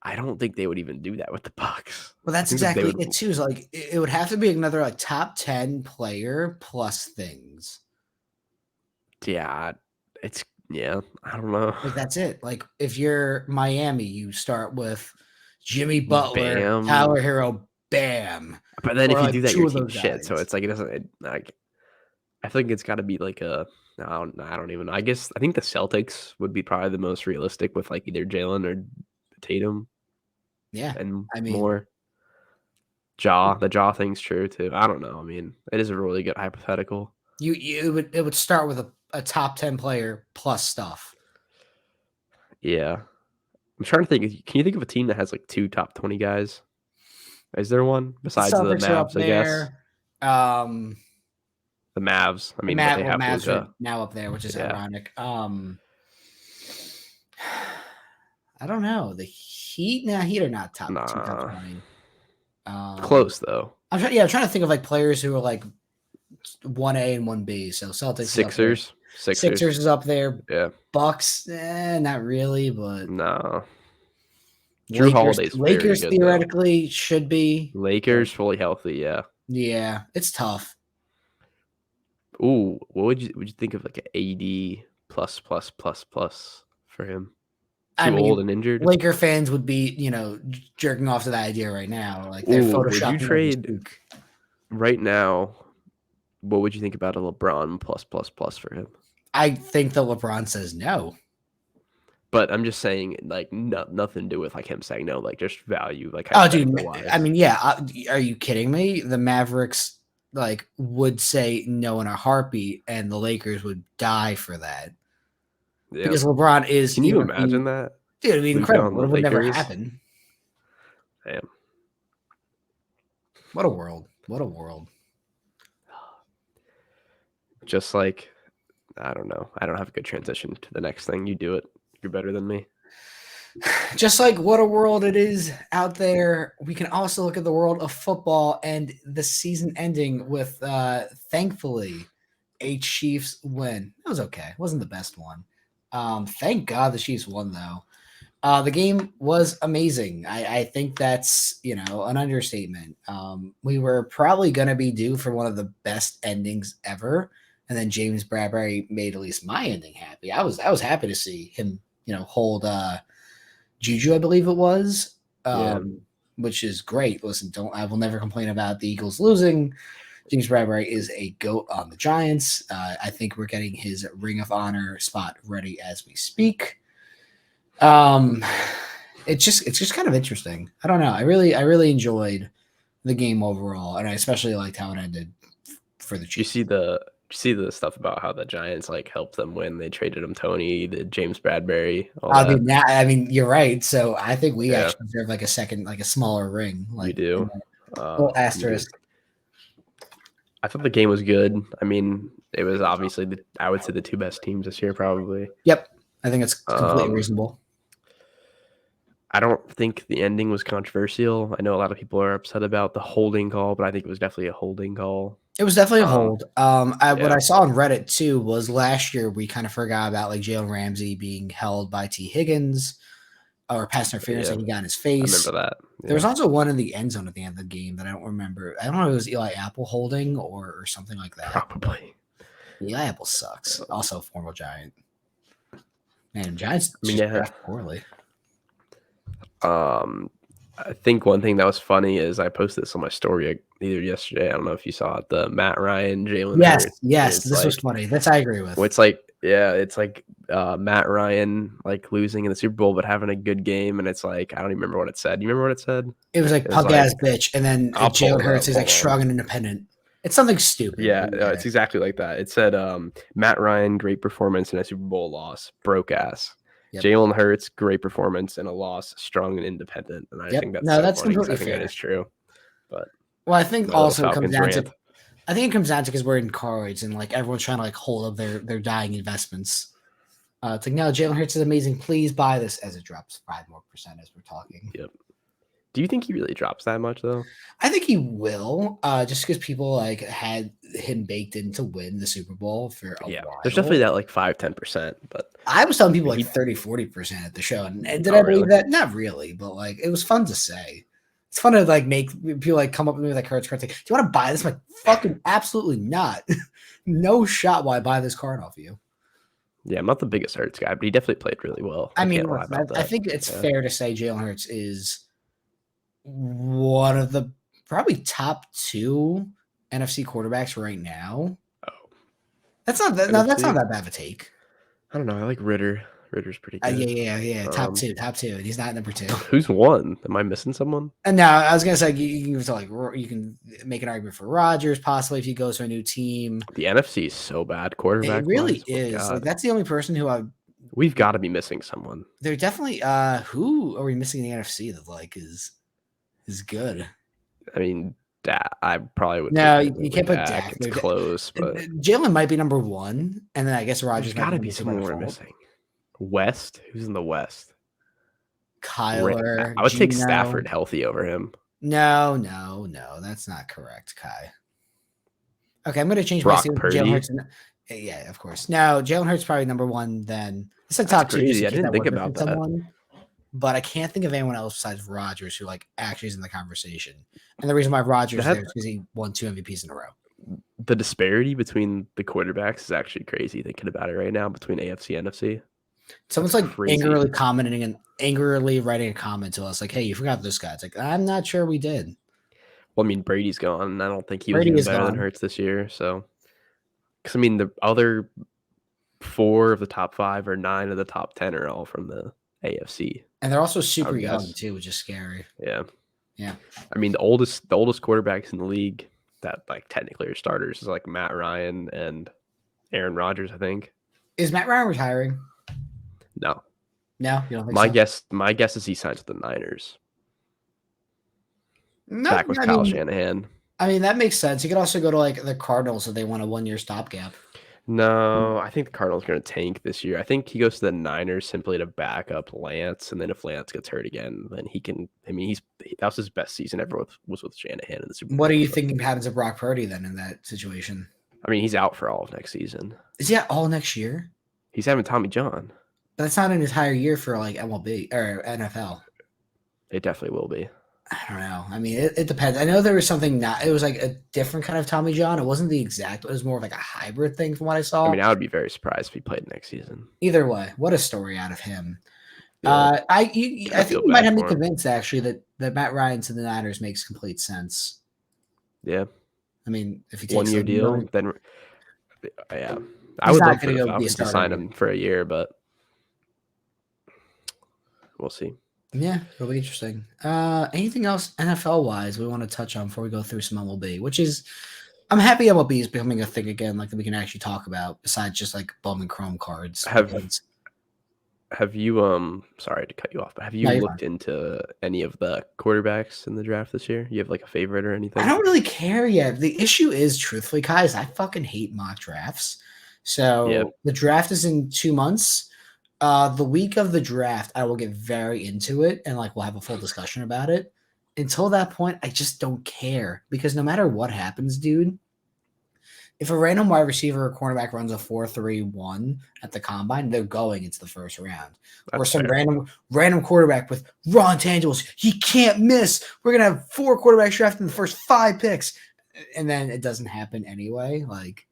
I don't think they would even do that with the Bucks. Well, that's exactly it too. Is like it would have to be another like top 10 player plus things. Yeah, I don't know. Like that's it. Like if you're Miami, you start with Jimmy Butler, Tyler Hero, Bam. But then if you do that, your team shit. So it's like it doesn't like. I think it's got to be like I don't even know. I think the Celtics would be probably the most realistic with like either Jalen or Tatum. Yeah, and more. The Ja thing's true too. I don't know. I mean, it is a really good hypothetical. It would start with a top 10 player plus stuff. Yeah. I'm trying to think. Can you think of a team that has like 2 top 20 guys? Is there one besides the Mavs, I guess? The Mavs. I mean, they have Mavs are now up there, which is ironic. I don't know. The Heat? Heat are not top 2 top 20. Close though. I'm trying to think of like players who are like 1A and 1B. So Celtics, Sixers is up there. Yeah. Bucks, not really, but no. Drew Holiday's Lakers good, theoretically should be. Lakers fully healthy, yeah. Yeah, it's tough. Ooh, what would you think of like an AD plus for him? Old and injured. Laker fans would be, jerking off to that idea right now. Like they're photoshopping. Would you trade right now? What would you think about a LeBron plus for him? I think that LeBron says no. But I'm just saying, like, nothing to do with like him saying no, like just value, like Oh, dude. hypothetical I wise. mean, yeah. Are you kidding me? The Mavericks like would say no in a heartbeat, and the Lakers would die for that Yeah. because LeBron is Can you even if imagine that? dude, it'd be Luka incredible. on the It would never Lakers. happen. Damn. What a world. What a world. Just like, I don't know. I don't have a good transition to the next thing. You do it. You're better than me. Just like what a world it is out there, we can also look at the world of football and the season ending with thankfully a Chiefs win. It was okay. It wasn't the best one. Thank God the Chiefs won though. The game was amazing. I think that's an understatement. We were probably gonna be due for one of the best endings ever, and then James Bradbury made at least my ending happy. I was happy to see him hold Juju, I believe it was, Yeah. which is great. Listen, I will never complain about the Eagles losing. James Bradbury is a GOAT on the Giants. I think we're getting his Ring of Honor spot ready as we speak. It's just kind of interesting. I don't know. I really enjoyed the game overall, and I especially liked how it ended for the Chiefs. You see the stuff about how the Giants like helped them win. They traded him Tony, the James Bradbury, all that. Dude, I mean, you're right. So I think we Yeah. actually deserve like a second, like a smaller ring. You Like do. little asterisk. I thought the game was good. I mean, it was obviously I would say the two best teams this year, probably. Yep, I think it's completely reasonable. I don't think the ending was controversial. I know a lot of people are upset about the holding call, but I think it was definitely a holding call. It was definitely a hold. What Yeah. I saw on Reddit too was last year we kind of forgot about like Jalen Ramsey being held by T. Higgins or pass interference that he got in his I face. remember that. Yeah. There was also one in the end zone at the end of the game that I don't remember. I don't know if it was Eli Apple holding or something like that. Probably. Eli Apple sucks. Also a former Giant. Man, Giants draft poorly. I think one thing that was funny is I posted this on my story either yesterday. I don't know if you saw it. The Matt Ryan, Jalen Hurts. Yes, this was funny. That's I agree with. It's like, yeah, it's like Matt Ryan like losing in the Super Bowl but having a good game, and it's like I don't even remember what it said. You remember what it said? It was like punk ass bitch, and then Jalen Hurts is like strong strong and independent. It's something stupid. Yeah, it's exactly like that. It said Matt Ryan, great performance in a Super Bowl loss, broke ass. Yep. Jalen Hurts, great performance in a loss, strong and independent. And I think that's completely fair. That is true. But I think also it comes down to because we're in cards and like everyone's trying to like hold up their dying investments. It's like, no, Jalen Hurts is amazing. Please buy this as it drops 5% more as we're talking. Yep. Do you think he really drops that much though? I think he will, just because people like had him baked in to win the Super Bowl for a while. There's definitely that like 5-10%, but I was telling people like 30-40% at the show, and did I believe that? Not really, but like it was fun to say. It's fun to like make people like come up with me with like cards like, do you want to buy this? I'm like, fucking absolutely not. No shot. Why buy this card off you? Yeah, I'm not the biggest Hurts guy, but he definitely played really well. I mean, I think it's fair to say Jalen Hurts is one of the probably top 2 NFC quarterbacks right now. Oh, that's not that. No, that's not that bad of a take. I don't know. I like Ritter. Ritter's pretty good. Yeah. Top two, and he's not number 2. Who's one? Am I missing someone? And now I was gonna say you can make an argument for Rodgers possibly if he goes to a new team. The NFC is so bad quarterback. It really is. Like, that's the only person who we've got to be missing someone. They're definitely who are we missing in the NFC that like is good? I mean, I probably would. No, you can't put Dak. It's close, but Jalen might be number 1, and then I guess Rodgers got to be someone we're missing. West, who's in the West? Kyler. I would take Stafford healthy over him. No, that's not correct, Kai. Okay, I'm going to change my Jalen Hurts. Yeah, of course. No, Jalen Hurts probably number 1. Then it's a top 2. I didn't think about that. But I can't think of anyone else besides Rodgers who like actually is in the conversation. And the reason why Rodgers is there is because he won 2 MVPs in a row. The disparity between the quarterbacks is actually crazy. Thinking about it right now between AFC and NFC. Someone's like angrily commenting and angrily writing a comment to us like, "Hey, you forgot this guy." It's like, I'm not sure we did. Well, I mean, Brady's gone, and I don't think he was even better than Hurts this year. So, because I mean, the other 4 of the top 5 or 9 of the top 10 are all from the AFC. And they're also I super would young guess. too, which is scary. Yeah. Yeah. I mean, the oldest quarterbacks in the league that like technically are starters is like Matt Ryan and Aaron Rodgers, I think. Is Matt Ryan retiring? No. No, you don't think so? My guess is he signs with the Niners. No, Back with Kyle Shanahan. I mean, that makes sense. You could also go to like the Cardinals if they want a 1-year stopgap. No, I think the Cardinals are going to tank this year. I think he goes to the Niners simply to back up Lance, and then if Lance gets hurt again, then he can. I mean, that was his best season ever was with Shanahan in the Super Bowl. What are you thinking happens to Brock Purdy then in that situation? I mean, he's out for all of next season. Is he out all next year? He's having Tommy John. But that's not an entire year for like MLB or NFL. It definitely will be. I don't know. I mean, it depends. I know there was something it was like a different kind of Tommy John. It wasn't the exact. It was more of like a hybrid thing from what I saw. I mean, I would be very surprised if he played next season. Either way, what a story out of him. Yeah. I think you might have me convinced actually that Matt Ryan to the Niners makes complete sense. Yeah. I mean, if he takes 1 year deal, then yeah, I he's would not love for gonna the go be a Falcons to starter sign yet. him for a year, but we'll see. Yeah, it'll be interesting. Anything else NFL wise we want to touch on before we go through some MLB? Which is, I'm happy MLB is becoming a thing again, like that we can actually talk about besides just like bum and chrome cards. Have you sorry to cut you off, but have you looked into any of the quarterbacks in the draft this year? You have like a favorite or anything? I don't really care yet. The issue is, truthfully, guys, I fucking hate mock drafts. So the draft is in 2 months. The week of the draft, I will get very into it and like we'll have a full discussion about it. Until that point, I just don't care because no matter what happens, dude, if a random wide receiver or cornerback runs a 4.31 at the combine, they're going into the first round. Or some random quarterback with raw intangibles, he can't miss. We're gonna have 4 quarterbacks drafted in the first 5 picks, and then it doesn't happen anyway. Like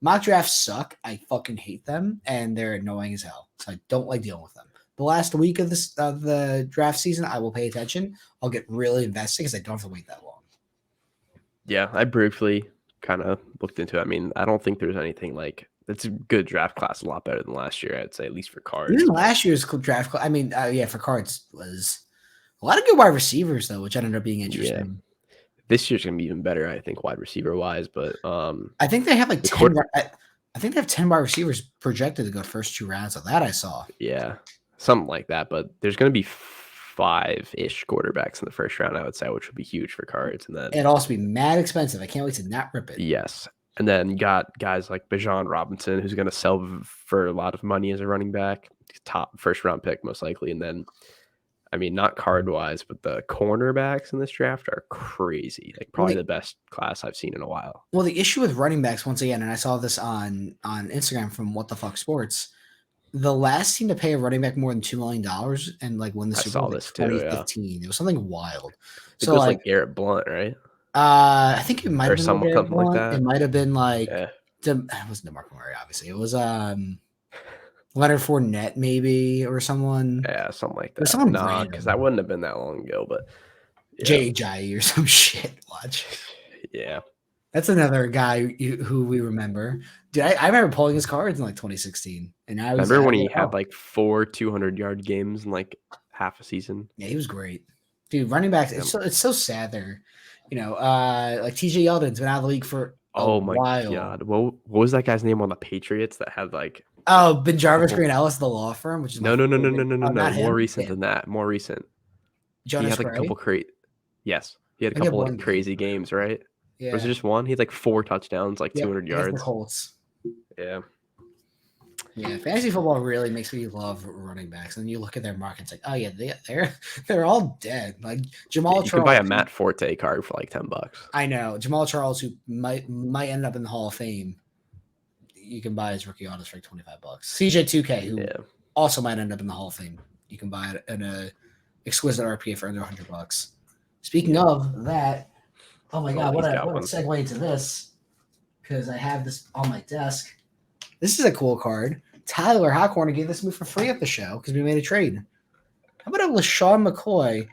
mock drafts suck. I fucking hate them, and they're annoying as hell. So I don't like dealing with them. The last week of the draft season, I will pay attention. I'll get really invested because I don't have to wait that long. Yeah, I briefly kind of looked into it. I mean, I don't think there's anything like it's a good draft class, a lot better than last year. I'd say, at least for cards. Even last year's draft class, I mean, for cards was a lot of good wide receivers though, which ended up being interesting. Yeah. This year's gonna be even better, I think, wide receiver wise. But I think they have like 10. I think they have 10 wide receivers projected to go first 2 rounds. Of that I saw. Yeah, something like that. But there's gonna be 5-ish quarterbacks in the first round, I would say, which would be huge for cards. And then it'd also be mad expensive. I can't wait to not rip it. Yes. And then you got guys like Bijan Robinson, who's going to sell for a lot of money as a running back, top first round pick, most likely. And then, I mean, not card wise, but the cornerbacks in this draft are crazy. Like probably the best class I've seen in a while. Well, the issue with running backs, once again, and I saw this on Instagram from What the Fuck Sports, the last team to pay a running back more than $2 million and like win the Super Bowl was 2015. Yeah. It was something wild. So like Garrett Blunt, right? I think it might have been something like that. It might have been like it wasn't DeMarco Murray, obviously. It was Leonard Fournette, maybe, or someone. Yeah, something like that. No, because that wouldn't have been that long ago, but J.J. or some shit. Watch. Yeah. That's another guy who we remember. Dude, I remember pulling his cards in like 2016. And I remember when he had like 4 200-yard games in like half a season. Yeah, he was great. Dude, running backs, it's so sad there. You know, like TJ Yeldon's been out of the league for a while. God. What was that guy's name on the Patriots that had like Ben Jarvis Green Ellis, the law firm, which is no. More recent than that. More recent. Jonas he had like a couple he had a couple like crazy games, right? Yeah. Or was it just one? He had like 4 touchdowns, like 200 yards. The Colts. Yeah. Yeah, fantasy football really makes me love running backs. And you look at their markets, like, oh yeah, they're all dead. Like Jamal Charles. You can buy a Matt Forte card for like $10. I know Jamal Charles, who might end up in the Hall of Fame. You can buy his rookie autos for like $25. CJ2K, who also might end up in the Hall of Fame. You can buy it in a exquisite RPA for under $100. Speaking of that, oh my god, what a segue into this, because I have this on my desk. This is a cool card. Tyler Hawkhorn gave this to me for free at the show because we made a trade. How about a LaShawn McCoy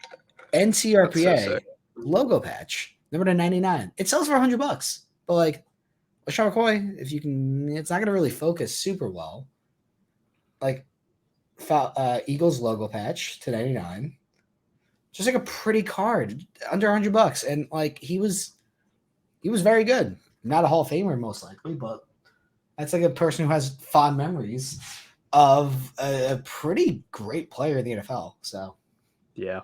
NCRPA logo patch, number 99? It sells for $100, but like, LaShawn McCoy, if you can, it's not going to really focus super well. Like, Eagles logo patch to 99. Just like a pretty card, under $100, and like he was very good. Not a Hall of Famer most likely, but that's like a person who has fond memories of a pretty great player in the NFL. So Yeah.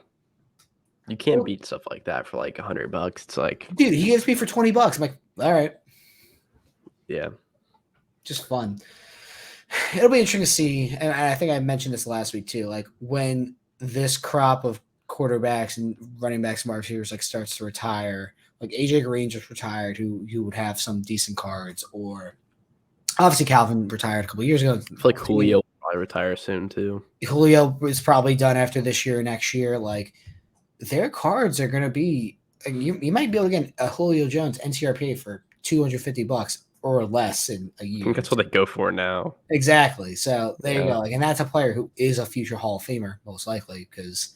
You can't beat stuff like that for like $100. It's like, dude, he gives me for $20. I'm like, all right. Yeah. Just fun. It'll be interesting to see, and I think I mentioned this last week too, like when this crop of quarterbacks and running backs and wide receivers like starts to retire, like AJ Green just retired, who would have some decent cards, or obviously Calvin retired a couple years ago. I feel like Julio will probably retire soon too. Julio is probably done after this year or next year. Like their cards are going to be, you might be able to get a Julio Jones NTRPA for $250 or less in a year. I think that's what they go for now. Exactly. So there you go. Like, and that's a player who is a future Hall of Famer, most likely, because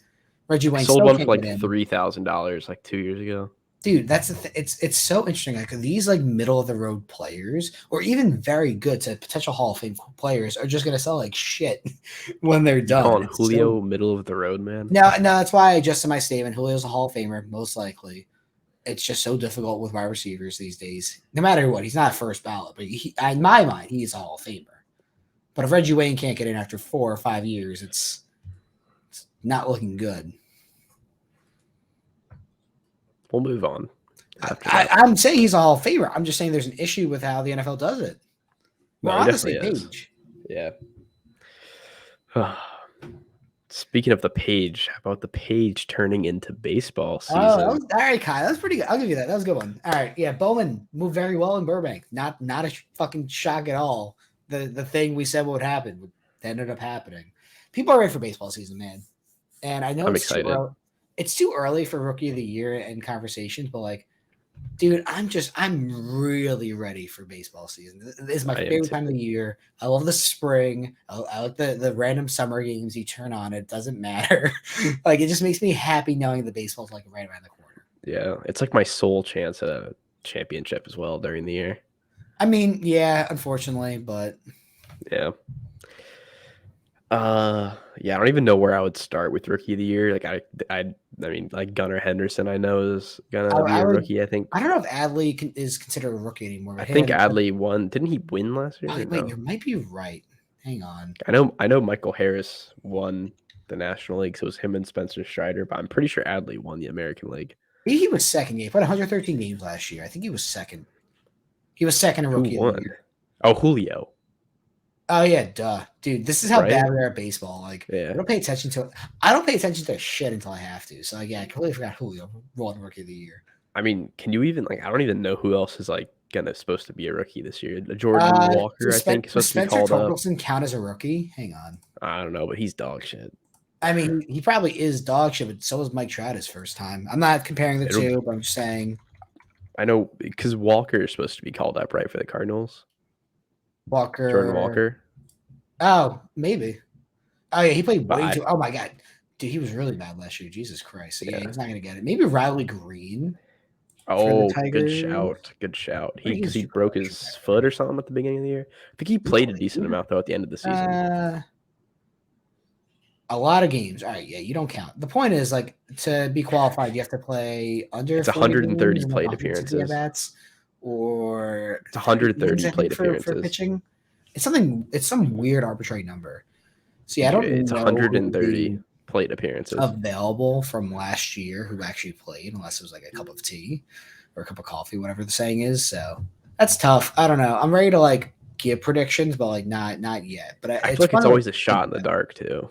Reggie Wayne sold one for like $3,000 like 2 years ago. Dude, that's the it's so interesting. Like these like middle of the road players, or even very good to potential Hall of Fame players, are just gonna sell like shit when they're done. Calling Julio middle of the road, man. No, that's why I adjusted my statement. Julio's a Hall of Famer, most likely. It's just so difficult with wide receivers these days. No matter what, he's not first ballot, but in my mind, he's a Hall of Famer. But if Reggie Wayne can't get in after 4 or 5 years, it's not looking good. We'll move on. I'm saying he's a Hall of Famer. I'm just saying there's an issue with how the NFL does it. We're on the same page. Yeah. Speaking of the page, how about the page turning into baseball season? All right, Kai. That was pretty good. I'll give you that. That was a good one. All right. Yeah, Bowman moved very well in Burbank. Not a fucking shock at all. The thing we said would happen ended up happening. People are ready for baseball season, man. And I know I'm excited. It's too early for Rookie of the Year and conversations, but like, dude, I'm really ready for baseball season. This is my favorite time of the year. I love the spring. I like the random summer games you turn on. It doesn't matter. Like, it just makes me happy knowing the baseball's like right around the corner. Yeah, it's like my sole chance at a championship as well during the year. I mean, yeah, unfortunately, but yeah. Yeah, I don't even know where I would start with Rookie of the Year. Like I mean, like Gunnar Henderson, I know is gonna be a rookie. I think. I don't know if Adley is considered a rookie anymore. I think Adley won. Didn't he win last year? Wait, you might be right. Hang on. I know Michael Harris won the National League, so it was him and Spencer Strider. But I'm pretty sure Adley won the American League. He was second. He played 113 games last year. I think he was second. He was second in Rookie of the Year. Oh, Julio. Oh yeah, duh, dude. This is how bad we are at baseball. Like, I don't pay attention to it. I don't pay attention to shit until I have to. So yeah, I completely forgot Julio won Rookie of the Year. I mean, can you even I don't even know who else is like supposed to be a rookie this year. Jordan Walker, I think, is supposed to be called up. Does Spencer count as a rookie? Hang on. I don't know, but he's dog shit. I mean, he probably is dog shit, but so was Mike Trout his first time. I'm not comparing the two, but I'm just saying. I know because Walker is supposed to be called up, right, for the Cardinals. Jordan Walker. Oh, maybe. Oh yeah, he played way too. Oh my god, dude, he was really bad last year. Jesus Christ. So yeah, he's not gonna get it. Maybe Riley Green. Oh, good shout. Good shout. Because he broke his foot or something at the beginning of the year. I think he played a decent amount though at the end of the season. A lot of games. All right, yeah, you don't count. The point is, like, to be qualified, you have to play under. It's 130 plate appearances. Or it's 130 plate appearances for pitching. It's some weird arbitrary number. See, I don't know. It's 130 plate appearances available from last year who actually played, unless it was like a cup of tea or a cup of coffee, whatever the saying is. So that's tough. I don't know. I'm ready to like give predictions, but like not yet. But I feel like it's always a shot in the dark too.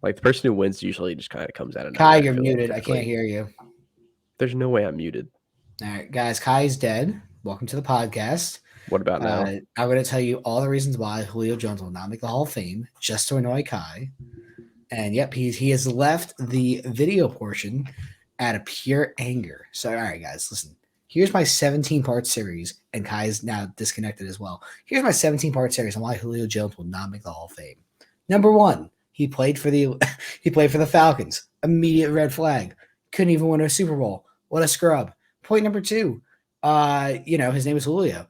Like the person who wins usually just kind of comes out of nowhere. Kai, you're muted. I can't hear you. There's no way I'm muted. All right, guys. Kai's dead. Welcome to the podcast. What about now? I'm going to tell you all the reasons why Julio Jones will not make the Hall of Fame just to annoy Kai. And yep, he has left the video portion out of pure anger. So, all right, guys, listen. Here's my 17-part series, and Kai's now disconnected as well. Here's my 17-part series on why Julio Jones will not make the Hall of Fame. Number one, he played for the Falcons. Immediate red flag. Couldn't even win a Super Bowl. What a scrub. Point number two, His name is Julio.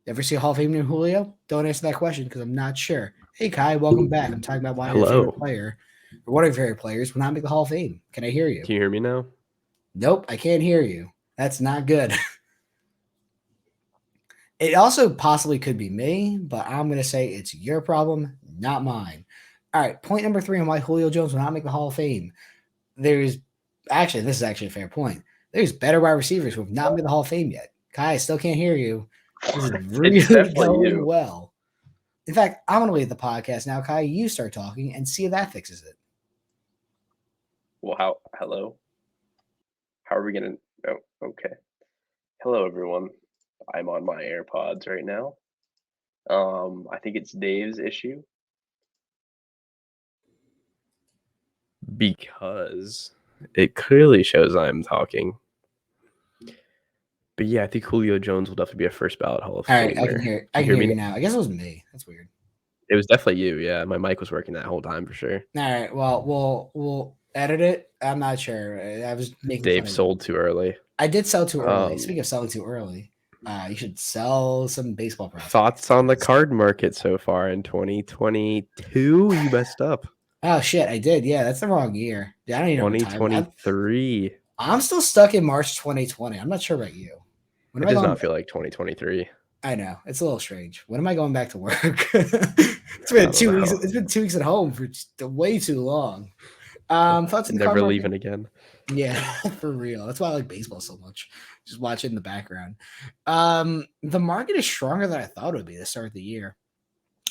Ever see a Hall of Fame named Julio? Don't answer that question because I'm not sure. Hey, Kai, welcome back. I'm talking about why your favorite Hello. player, or one of your favorite players, will not make the Hall of Fame. Can I hear you? Can you hear me now? Nope, I can't hear you. That's not good. It also possibly could be me, but I'm going to say it's your problem, not mine. All right, point number 3 on why Julio Jones will not make the Hall of Fame. This is actually a fair point. There's better wide receivers who have not made the Hall of Fame yet. Kai, I still can't hear you. This is It's really definitely going you. well. In fact, I'm going to leave the podcast now. Kai, you start talking and see if that fixes it. Well, hello? How are we going to? Oh, okay. Hello, everyone. I'm on my AirPods right now. I think it's Dave's issue. Because it clearly shows I'm talking. But yeah, I think Julio Jones will definitely be a first ballot Hall of All right, Famer. I can hear you now. I guess it was me. That's weird. It was definitely you. Yeah, my mic was working that whole time for sure. All right, well, we'll edit it. I'm not sure. I was making Dave fun of sold too early. I did sell too early. Speaking of selling too early, you should sell some baseball prospects. Thoughts on the card market so far in 2022? You messed up. Oh shit, I did. Yeah, that's the wrong year. I don't even know what time. 2023. I'm still stuck in March 2020. I'm not sure about you. It does not feel like 2023. I know it's a little strange. When am I going back to work? It's been 2 weeks. It's been 2 weeks at home for way too long. Thoughts on the never leaving again. Yeah, for real. That's why I like baseball so much. Just watch it in the background. The market is stronger than I thought it would be to start the year.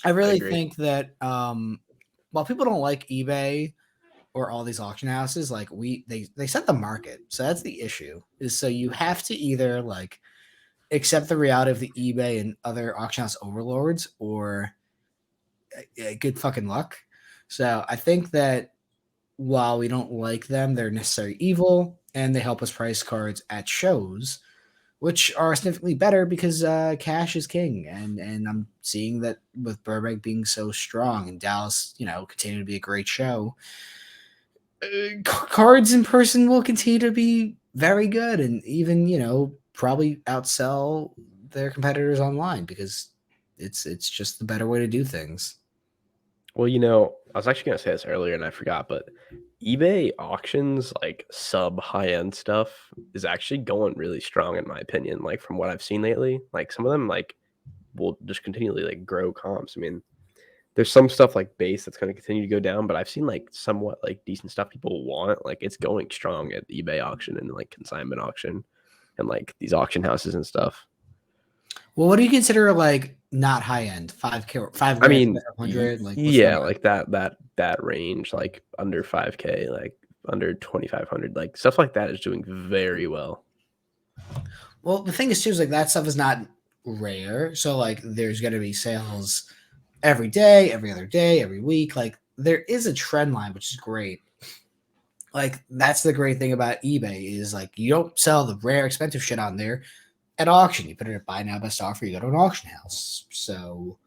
I really think that while people don't like eBay or all these auction houses, like they set the market. So that's the issue. Is so you have to either like accept the reality of the eBay and other auction house overlords or good fucking luck. So I think that while we don't like them, they're necessary evil and they help us price cards at shows, which are significantly better because cash is king. And I'm seeing that with Burbank being so strong and Dallas, continue to be a great show. Cards in person will continue to be very good and even, probably outsell their competitors online because it's just the better way to do things. Well, I was actually going to say this earlier and I forgot, but eBay auctions, like sub high-end stuff, is actually going really strong in my opinion. Like from what I've seen lately, like some of them like will just continually like grow comps. I mean, there's some stuff like base that's going to continue to go down, but I've seen like somewhat like decent stuff people want. Like it's going strong at eBay auction and like consignment auction and like these auction houses and stuff. Well, what do you consider like not high end? 5K, 5 I mean, 500, like yeah, like that range, like under 5K, like under 2,500, like stuff like that is doing very well. Well, the thing is too is like that stuff is not rare. So like there's gonna be sales every day, every other day, every week. Like there is a trend line, which is great. Like that's the great thing about eBay is like you don't sell the rare expensive shit on there at auction. You put it at buy now best offer, you go to an auction house. So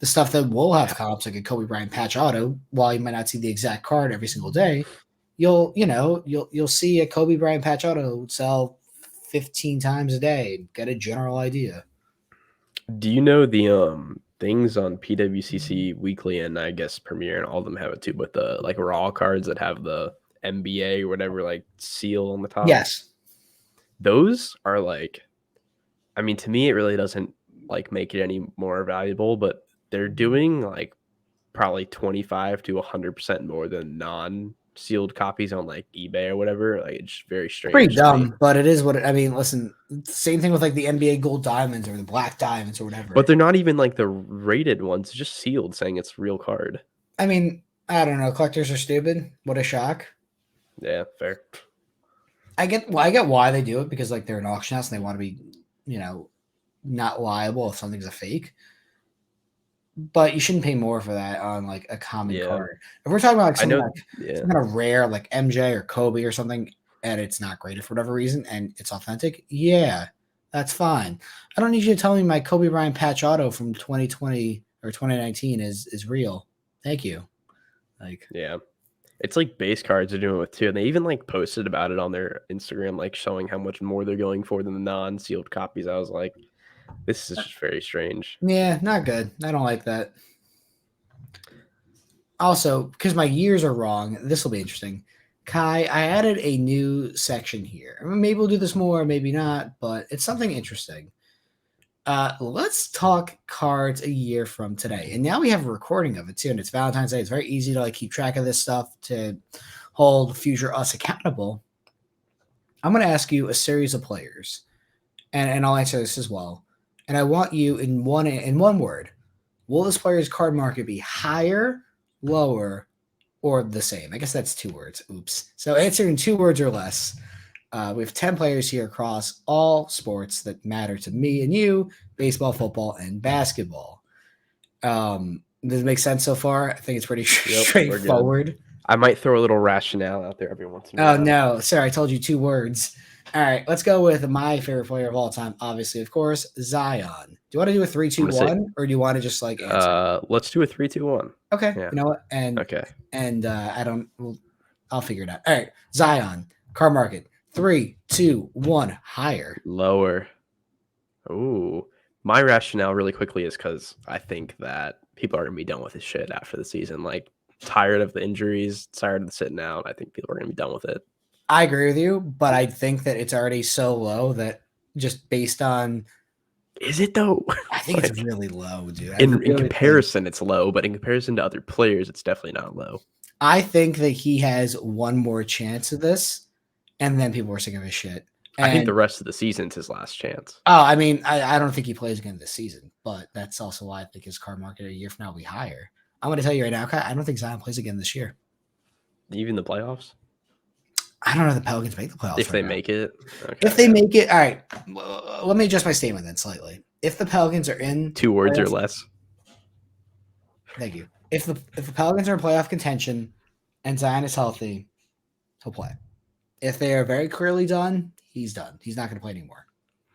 the stuff that will have comps like a Kobe Bryant patch auto, while you might not see the exact card every single day, you'll see a Kobe Bryant patch auto sell 15 times a day and get a general idea. Do you know the things on PWCC Weekly and I guess Premiere and all of them have it too, but the like raw cards that have the NBA or whatever like seal on the top? Yes. Those are like, I mean, to me it really doesn't like make it any more valuable, but they're doing like probably 25 to 100% more than non-sealed copies on like eBay or whatever. Like it's very strange. Pretty dumb, but it is what I mean. Listen, same thing with like the NBA gold diamonds or the black diamonds or whatever. But they're not even like the rated ones, just sealed saying it's real card. I mean, I don't know. Collectors are stupid. What a shock. Yeah, fair. I get why they do it because like they're an auction house and they want to be, not liable if something's a fake. But you shouldn't pay more for that on like a common card. If we're talking about like something some kind of rare like MJ or Kobe or something, and it's not graded for whatever reason and it's authentic, yeah, that's fine. I don't need you to tell me my Kobe Bryant patch auto from 2020 or 2019 is real. Thank you. Like, yeah. It's like base cards are doing it with too, and they even like posted about it on their Instagram, like showing how much more they're going for than the non-sealed copies. I was like, this is just very strange. Yeah, not good. I don't like that. Also, because my years are wrong, this will be interesting. Kai, I added a new section here. Maybe we'll do this more, maybe not, but it's something interesting. Let's talk cards a year from today. And now we have a recording of it too, and it's Valentine's Day. It's very easy to like keep track of this stuff to hold future us accountable. I'm going to ask you a series of players, and I'll answer this as well. And I want you in one word. Will this player's card market be higher, lower, or the same? I guess that's 2 words. Oops. So answer in 2 words or less. We have 10 players here across all sports that matter to me and you: baseball, football, and basketball. Does it make sense so far? I think it's pretty straightforward. I might throw a little rationale out there every once in a while. Oh, no. Sorry, I told you 2 words. All right, let's go with my favorite player of all time, obviously, of course, Zion. Do you want to do a 3-2-1, or do you want to just like answer? Let's do a 3-2-1. Okay. Yeah. You know what? And okay. And I'll figure it out. All right, Zion, card market, 3, 2, 1, higher. Lower. Ooh. My rationale really quickly is because I think that people are going to be done with his shit after the season. Like, tired of the injuries, tired of the sitting out. I think people are going to be done with it. I agree with you, but I think that it's already so low that just based on... Is it though? I think it's really low, dude. In comparison, it's low, but in comparison to other players, it's definitely not low. I think that he has one more chance of this, and then people are sick of his shit. And, I think the rest of the season's his last chance. Oh, I mean, I don't think he plays again this season, but that's also why I think his card market a year from now will be higher. I'm going to tell you right now, I don't think Zion plays again this year. Even the playoffs? I don't know if the Pelicans make the playoffs. If they make it? Okay. If they make it, all right. Let me adjust my statement then slightly. If the Pelicans are in 2 words or less. Thank you. If the Pelicans are in playoff contention and Zion is healthy, he'll play. If they are very clearly done, he's done. He's not going to play anymore.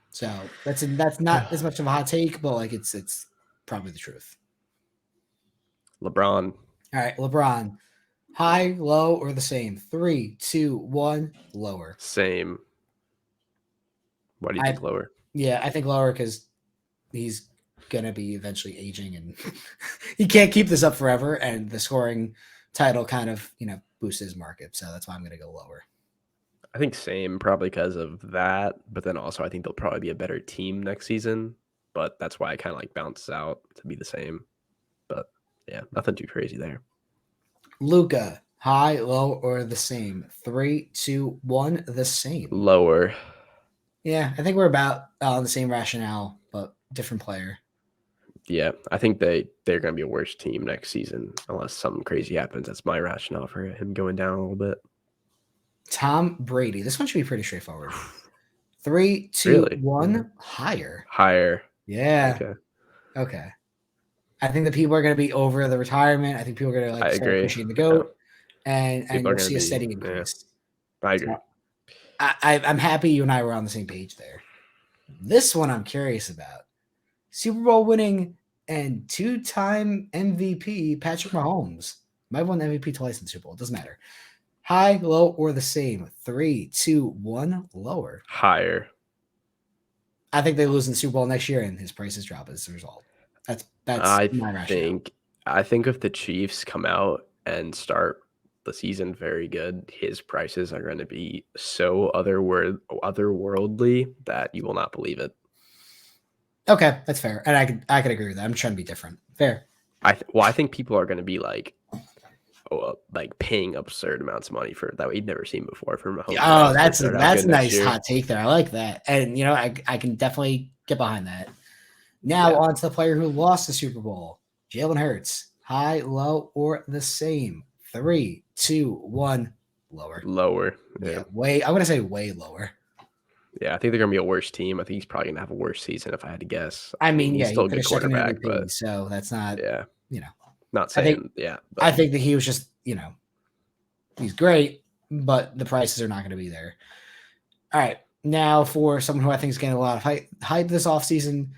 So that's not as much of a hot take, but like it's probably the truth. LeBron. All right, LeBron. High, low, or the same? 3, 2, 1, lower. Same. Why do you think lower? Yeah, I think lower because he's gonna be eventually aging, and he can't keep this up forever. And the scoring title kind of boosts his market, so that's why I'm gonna go lower. I think same, probably because of that, but then also I think they'll probably be a better team next season. But that's why I kind of like bounces out to be the same. But yeah, nothing too crazy there. Luka, high, low, or the same? 3, 2, 1, the same. Lower. Yeah, I think we're about on the same rationale, but different player. Yeah, I think they're going to be a worse team next season unless something crazy happens. That's my rationale for him going down a little bit. Tom Brady. This one should be pretty straightforward. 3, 2, 1, higher. Higher. Yeah. Okay. I think that people are going to be over the retirement. I think people are going to start appreciating the GOAT, and you'll see a steady increase. Yeah. I agree. So I'm happy you and I were on the same page there. This one I'm curious about. Super Bowl winning and 2-time MVP Patrick Mahomes. Might have won MVP twice in the Super Bowl. It doesn't matter. High, low, or the same? 3, 2, 1, lower. Higher. I think they lose in the Super Bowl next year, and his prices drop as a result. That's my rationale. I think if the Chiefs come out and start the season very good, his prices are going to be so otherworldly that you will not believe it. Okay, that's fair, and I could agree with that. I'm trying to be different. Fair. I think people are going to be like paying absurd amounts of money for that we'd never seen before from Mahomes. Oh, that's a nice hot take there. I like that, and I can definitely get behind that. Now on to the player who lost the Super Bowl, Jalen Hurts. High, low, or the same? 3, 2, 1, lower. Lower. Yeah, I'm going to say way lower. Yeah, I think they're going to be a worse team. I think he's probably going to have a worse season if I had to guess. I mean, he's still a good quarterback, but so that's not. Yeah. Not I saying. think, I think that he was just he's great, but the prices are not going to be there. All right, now for someone who I think is getting a lot of hype this offseason.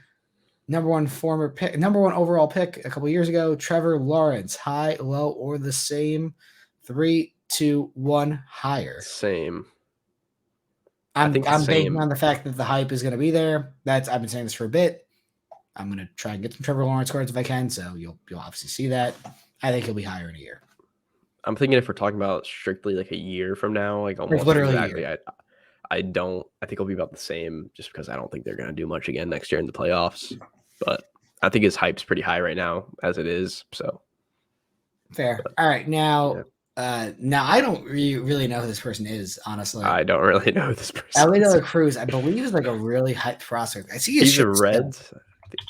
Number one overall pick a couple years ago, Trevor Lawrence. High, low, or the same? 3, 2, 1, higher. Same. I'm think the banking same. on the fact that the hype is going to be there. I've been saying this for a bit. I'm going to try and get some Trevor Lawrence cards if I can, so you'll obviously see that. I think he'll be higher in a year. I'm thinking if we're talking about strictly like a year from now, like almost literally exactly, I think it'll be about the same just because I don't think they're going to do much again next year in the playoffs. But I think his hype's pretty high right now as it is. So fair. All right, now I don't really know who this person is, honestly. I don't really know who this person is. Ellie Cruz, I believe, is like a really hyped prospect. I see his He's a Reds.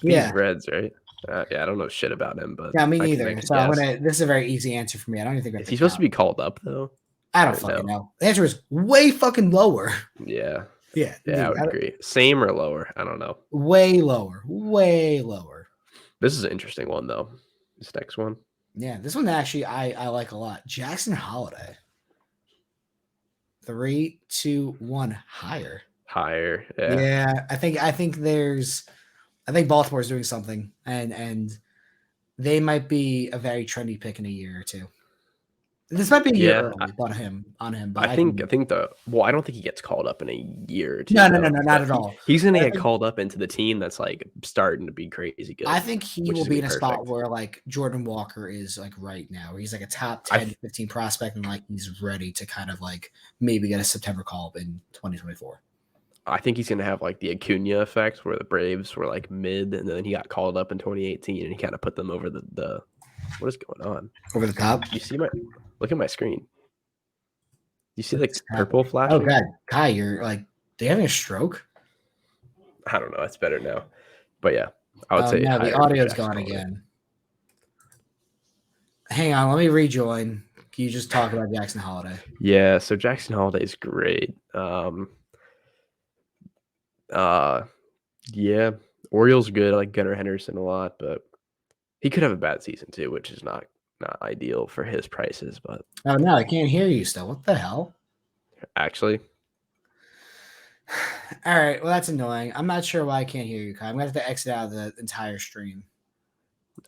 Yeah, he's Reds, right? Yeah, I don't know shit about him, but yeah, me neither. So this is a very easy answer for me. I don't even think is he supposed to be called up though? I don't fucking know. The answer is way fucking lower. Yeah. Yeah. Yeah, I would agree. Same or lower? I don't know. Way lower. Way lower. This is an interesting one though. This next one. Yeah, this one actually I like a lot. Jackson Holiday. 3, 2, 1, higher. Higher. Yeah. Yeah. I think Baltimore's doing something and they might be a very trendy pick in a year or two. This might be a year early on him. But I don't think he gets called up in a year or two. No, not at all. He's gonna get called up into the team that's like starting to be crazy good. I think he will be in a spot where like Jordan Walker is like right now, where he's like a top 10, 15 prospect, and like he's ready to kind of like maybe get a September call up in 2024. I think he's gonna have like the Acuna effect, where the Braves were like mid, and then he got called up in 2018, and he kind of put them over the. What is going on? Over the top. You see look at my screen. You see like purple flashing? Oh god, Kai, you're like, they having a stroke? I don't know. It's better now, but yeah, I would say no, the audio's gone again. Hang on, let me rejoin. Can you just talk about Jackson Holiday? Yeah, so Jackson Holiday is great. Yeah, Orioles good. I like Gunnar Henderson a lot, but he could have a bad season too, which is not ideal for his prices. But oh no, I can't hear you still. What the hell? Actually, all right. Well, that's annoying. I'm not sure why I can't hear you, Kai. I'm gonna have to exit out of the entire stream.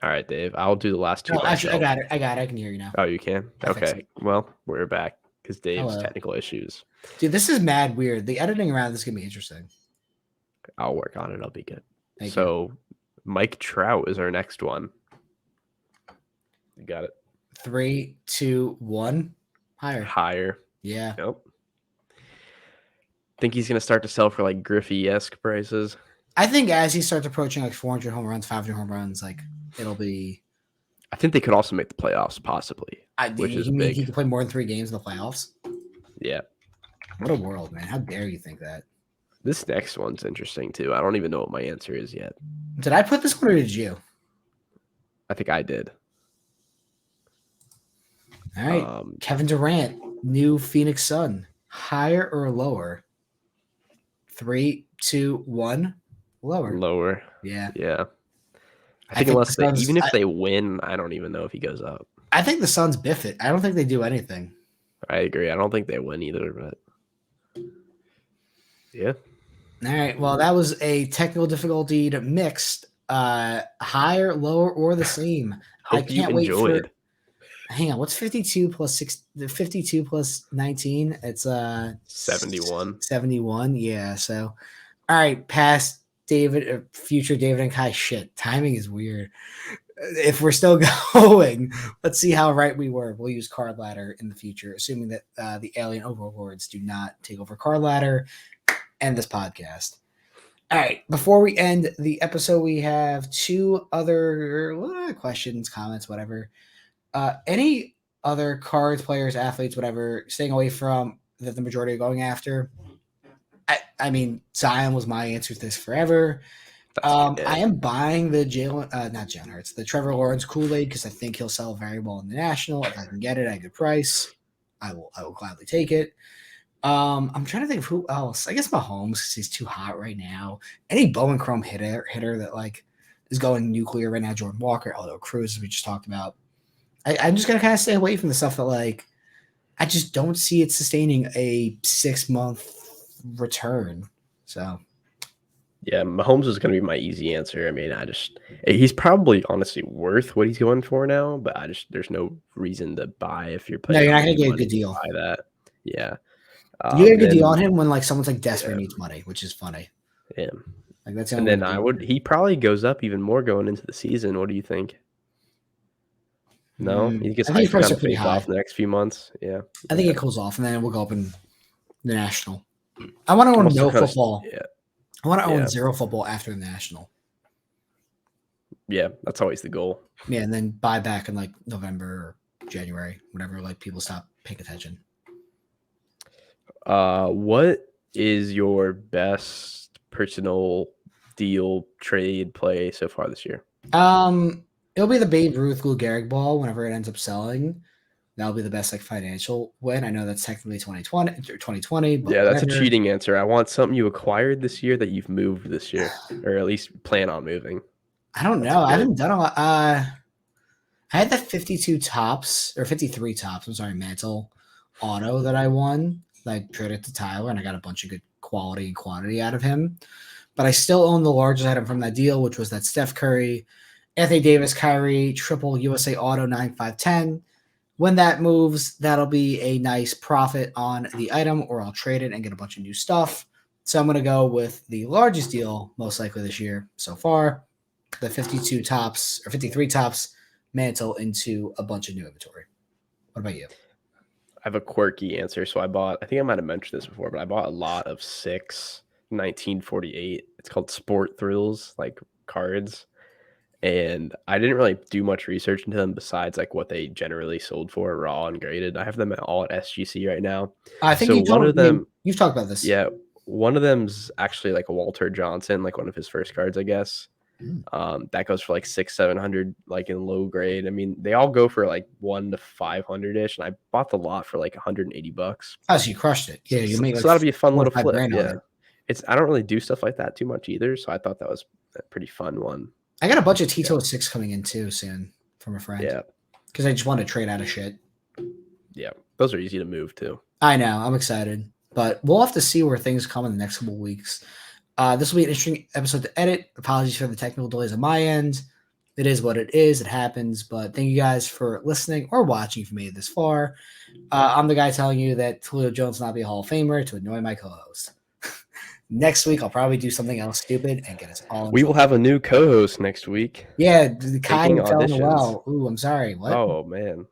All right, Dave. I'll do the last two. No, actually, I got it. I can hear you now. Oh, you can? Okay. Well, we're back because Dave's technical issues. Dude, this is mad weird. The editing around this is gonna be interesting. I'll work on it. I'll be good. So, Mike Trout is our next one. You got it. 3, 2, 1. Higher. Yeah. Yep. Think he's gonna start to sell for like Griffey-esque prices. I think as he starts approaching like 400 home runs, 500 home runs, like it'll be. I think they could also make the playoffs, possibly. Which is big. He could play more than 3 games in the playoffs. Yeah. What a world, man! How dare you think that? This next one's interesting too. I don't even know what my answer is yet. Did I put this one or did you? I think I did. All right. Kevin Durant, new Phoenix Sun. Higher or lower? 3, 2, 1. Lower. Lower. Yeah. Yeah. I think even if they win, I don't even know if he goes up. I think the Suns biff it. I don't think they do anything. I agree. I don't think they win either, but yeah. All right. Well, that was a technical difficulty mixed. Higher, lower, or the same. I can't wait for. Hang on. What's 52 plus 6? 52 plus 19. It's 71. 71. Yeah. So, all right. Past David, future David and Kai. Shit. Timing is weird. If we're still going, let's see how right we were. We'll use Card Ladder in the future, assuming that the alien overlords do not take over Card Ladder and this podcast. All right. Before we end the episode, we have 2 other questions, comments, whatever. Any other cards, players, athletes, whatever, staying away from that the majority are going after? I mean, Zion was my answer to this forever. I am buying the the Trevor Lawrence Kool-Aid because I think he'll sell very well in the National. If I can get it at a good price, I will gladly take it. I'm trying to think of who else. I guess Mahomes because he's too hot right now. Any Bowman Chrome hitter that like is going nuclear right now. Jordan Walker, Ellie Cruz, as we just talked about. I'm just gonna kind of stay away from the stuff that like I just don't see it sustaining a 6-month return. So Yeah, Mahomes is going to be my easy answer. I mean, he's probably honestly worth what he's going for now, but there's no reason to buy if you're No, paying you're not out gonna big get a money good to deal. buy that. Yeah. You get a And good deal then, on him when like someone's like desperate yeah, needs money, which is funny. yeah. Like that's the And only way then to do it. he probably goes up even more going into the season. What do you think? No? You think his I think his hype prices kind are of pretty fades high. off in the next few months? Yeah. I think Yeah. it cools off, and then we'll go up in the national. I want to I'm own also no kind of, football. yeah. I want to own Yeah. 0 football after the national. Yeah. That's always the goal. Yeah, and then buy back in like November or January, whenever like people stop paying attention. What is your best personal deal trade play so far this year? It'll be the Babe Ruth Lou Gehrig ball whenever it ends up selling. That'll be the best like financial win. I know that's technically 2020, but Yeah, that's a whatever. cheating answer. I want something you acquired this year that you've moved this year, or at least plan on moving. I don't That's know. I good. haven't done a lot. I had the 52 tops or 53 tops. I'm sorry, mantle auto that I won. I traded to Tyler, and I got a bunch of good quality and quantity out of him. But I still own the largest item from that deal, which was that Steph Curry, Anthony Davis, Kyrie, triple USA Auto 9510. When that moves, that'll be a nice profit on the item, or I'll trade it and get a bunch of new stuff. So I'm going to go with the largest deal, most likely this year so far, the 52 tops or 53 tops mantle into a bunch of new inventory. What about you? I have a quirky answer. So I think I might have mentioned this before, but I bought a lot of 1948. It's called Sport Thrills, like cards. And I didn't really do much research into them besides like what they generally sold for raw and graded. I have them all at SGC right now. I think So one of them, you've talked about this. yeah, one of them's actually like a Walter Johnson, like one of his first cards, I guess. That goes for like 600-700, like in low grade. I mean, they all go for like 1 to 500 ish, and I bought the lot for like $180. Oh, so you crushed it. Yeah, you made like so that'll be a fun 4 or little 5 flip. grand on Yeah, it. I don't really do stuff like that too much either, so I thought that was a pretty fun one. I got a bunch of T206 coming in too soon from a friend. Yeah, because I just want to trade out of shit. Yeah, those are easy to move too. I know. I'm excited, but we'll have to see where things come in the next couple of weeks. This will be an interesting episode to edit. Apologies for the technical delays on my end. It is what it is. It happens. But thank you guys for listening or watching if you made it this far. I'm the guy telling you that Julio Jones will not be a Hall of Famer to annoy my co-host. Next week, I'll probably do something else stupid and get us all in We will trouble. have a new co-host next week. Yeah, the Kai Taking fell in the auditions. well. Ooh, I'm sorry. What? Oh, man.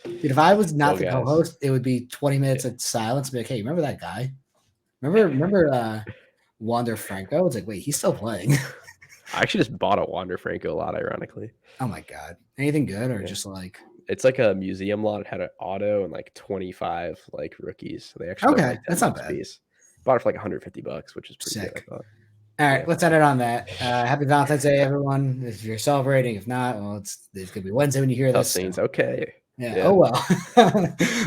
Dude, if I was not Well, the guys. co-host, it would be 20 minutes of silence. Be like, hey, remember that guy? Remember Wander Franco? It's like, wait, he's still playing. I actually just bought a Wander Franco lot, ironically. Oh my god. Anything good or just like it's like a museum lot. It had an auto and like 25 like rookies. So they actually okay, like that's not bad. Piece. Bought it for like $150, which is pretty Sick. good, I thought. All right, let's end it on that. Happy Valentine's Day, everyone. If you're celebrating, if not, well, it's gonna be Wednesday when you hear this. So. Okay. Yeah. Oh well.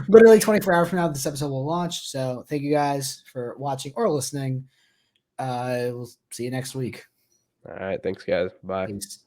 Literally 24 hours from now, this episode will launch. So thank you guys for watching or listening. We'll see you next week. All right. Thanks, guys. Bye. Peace.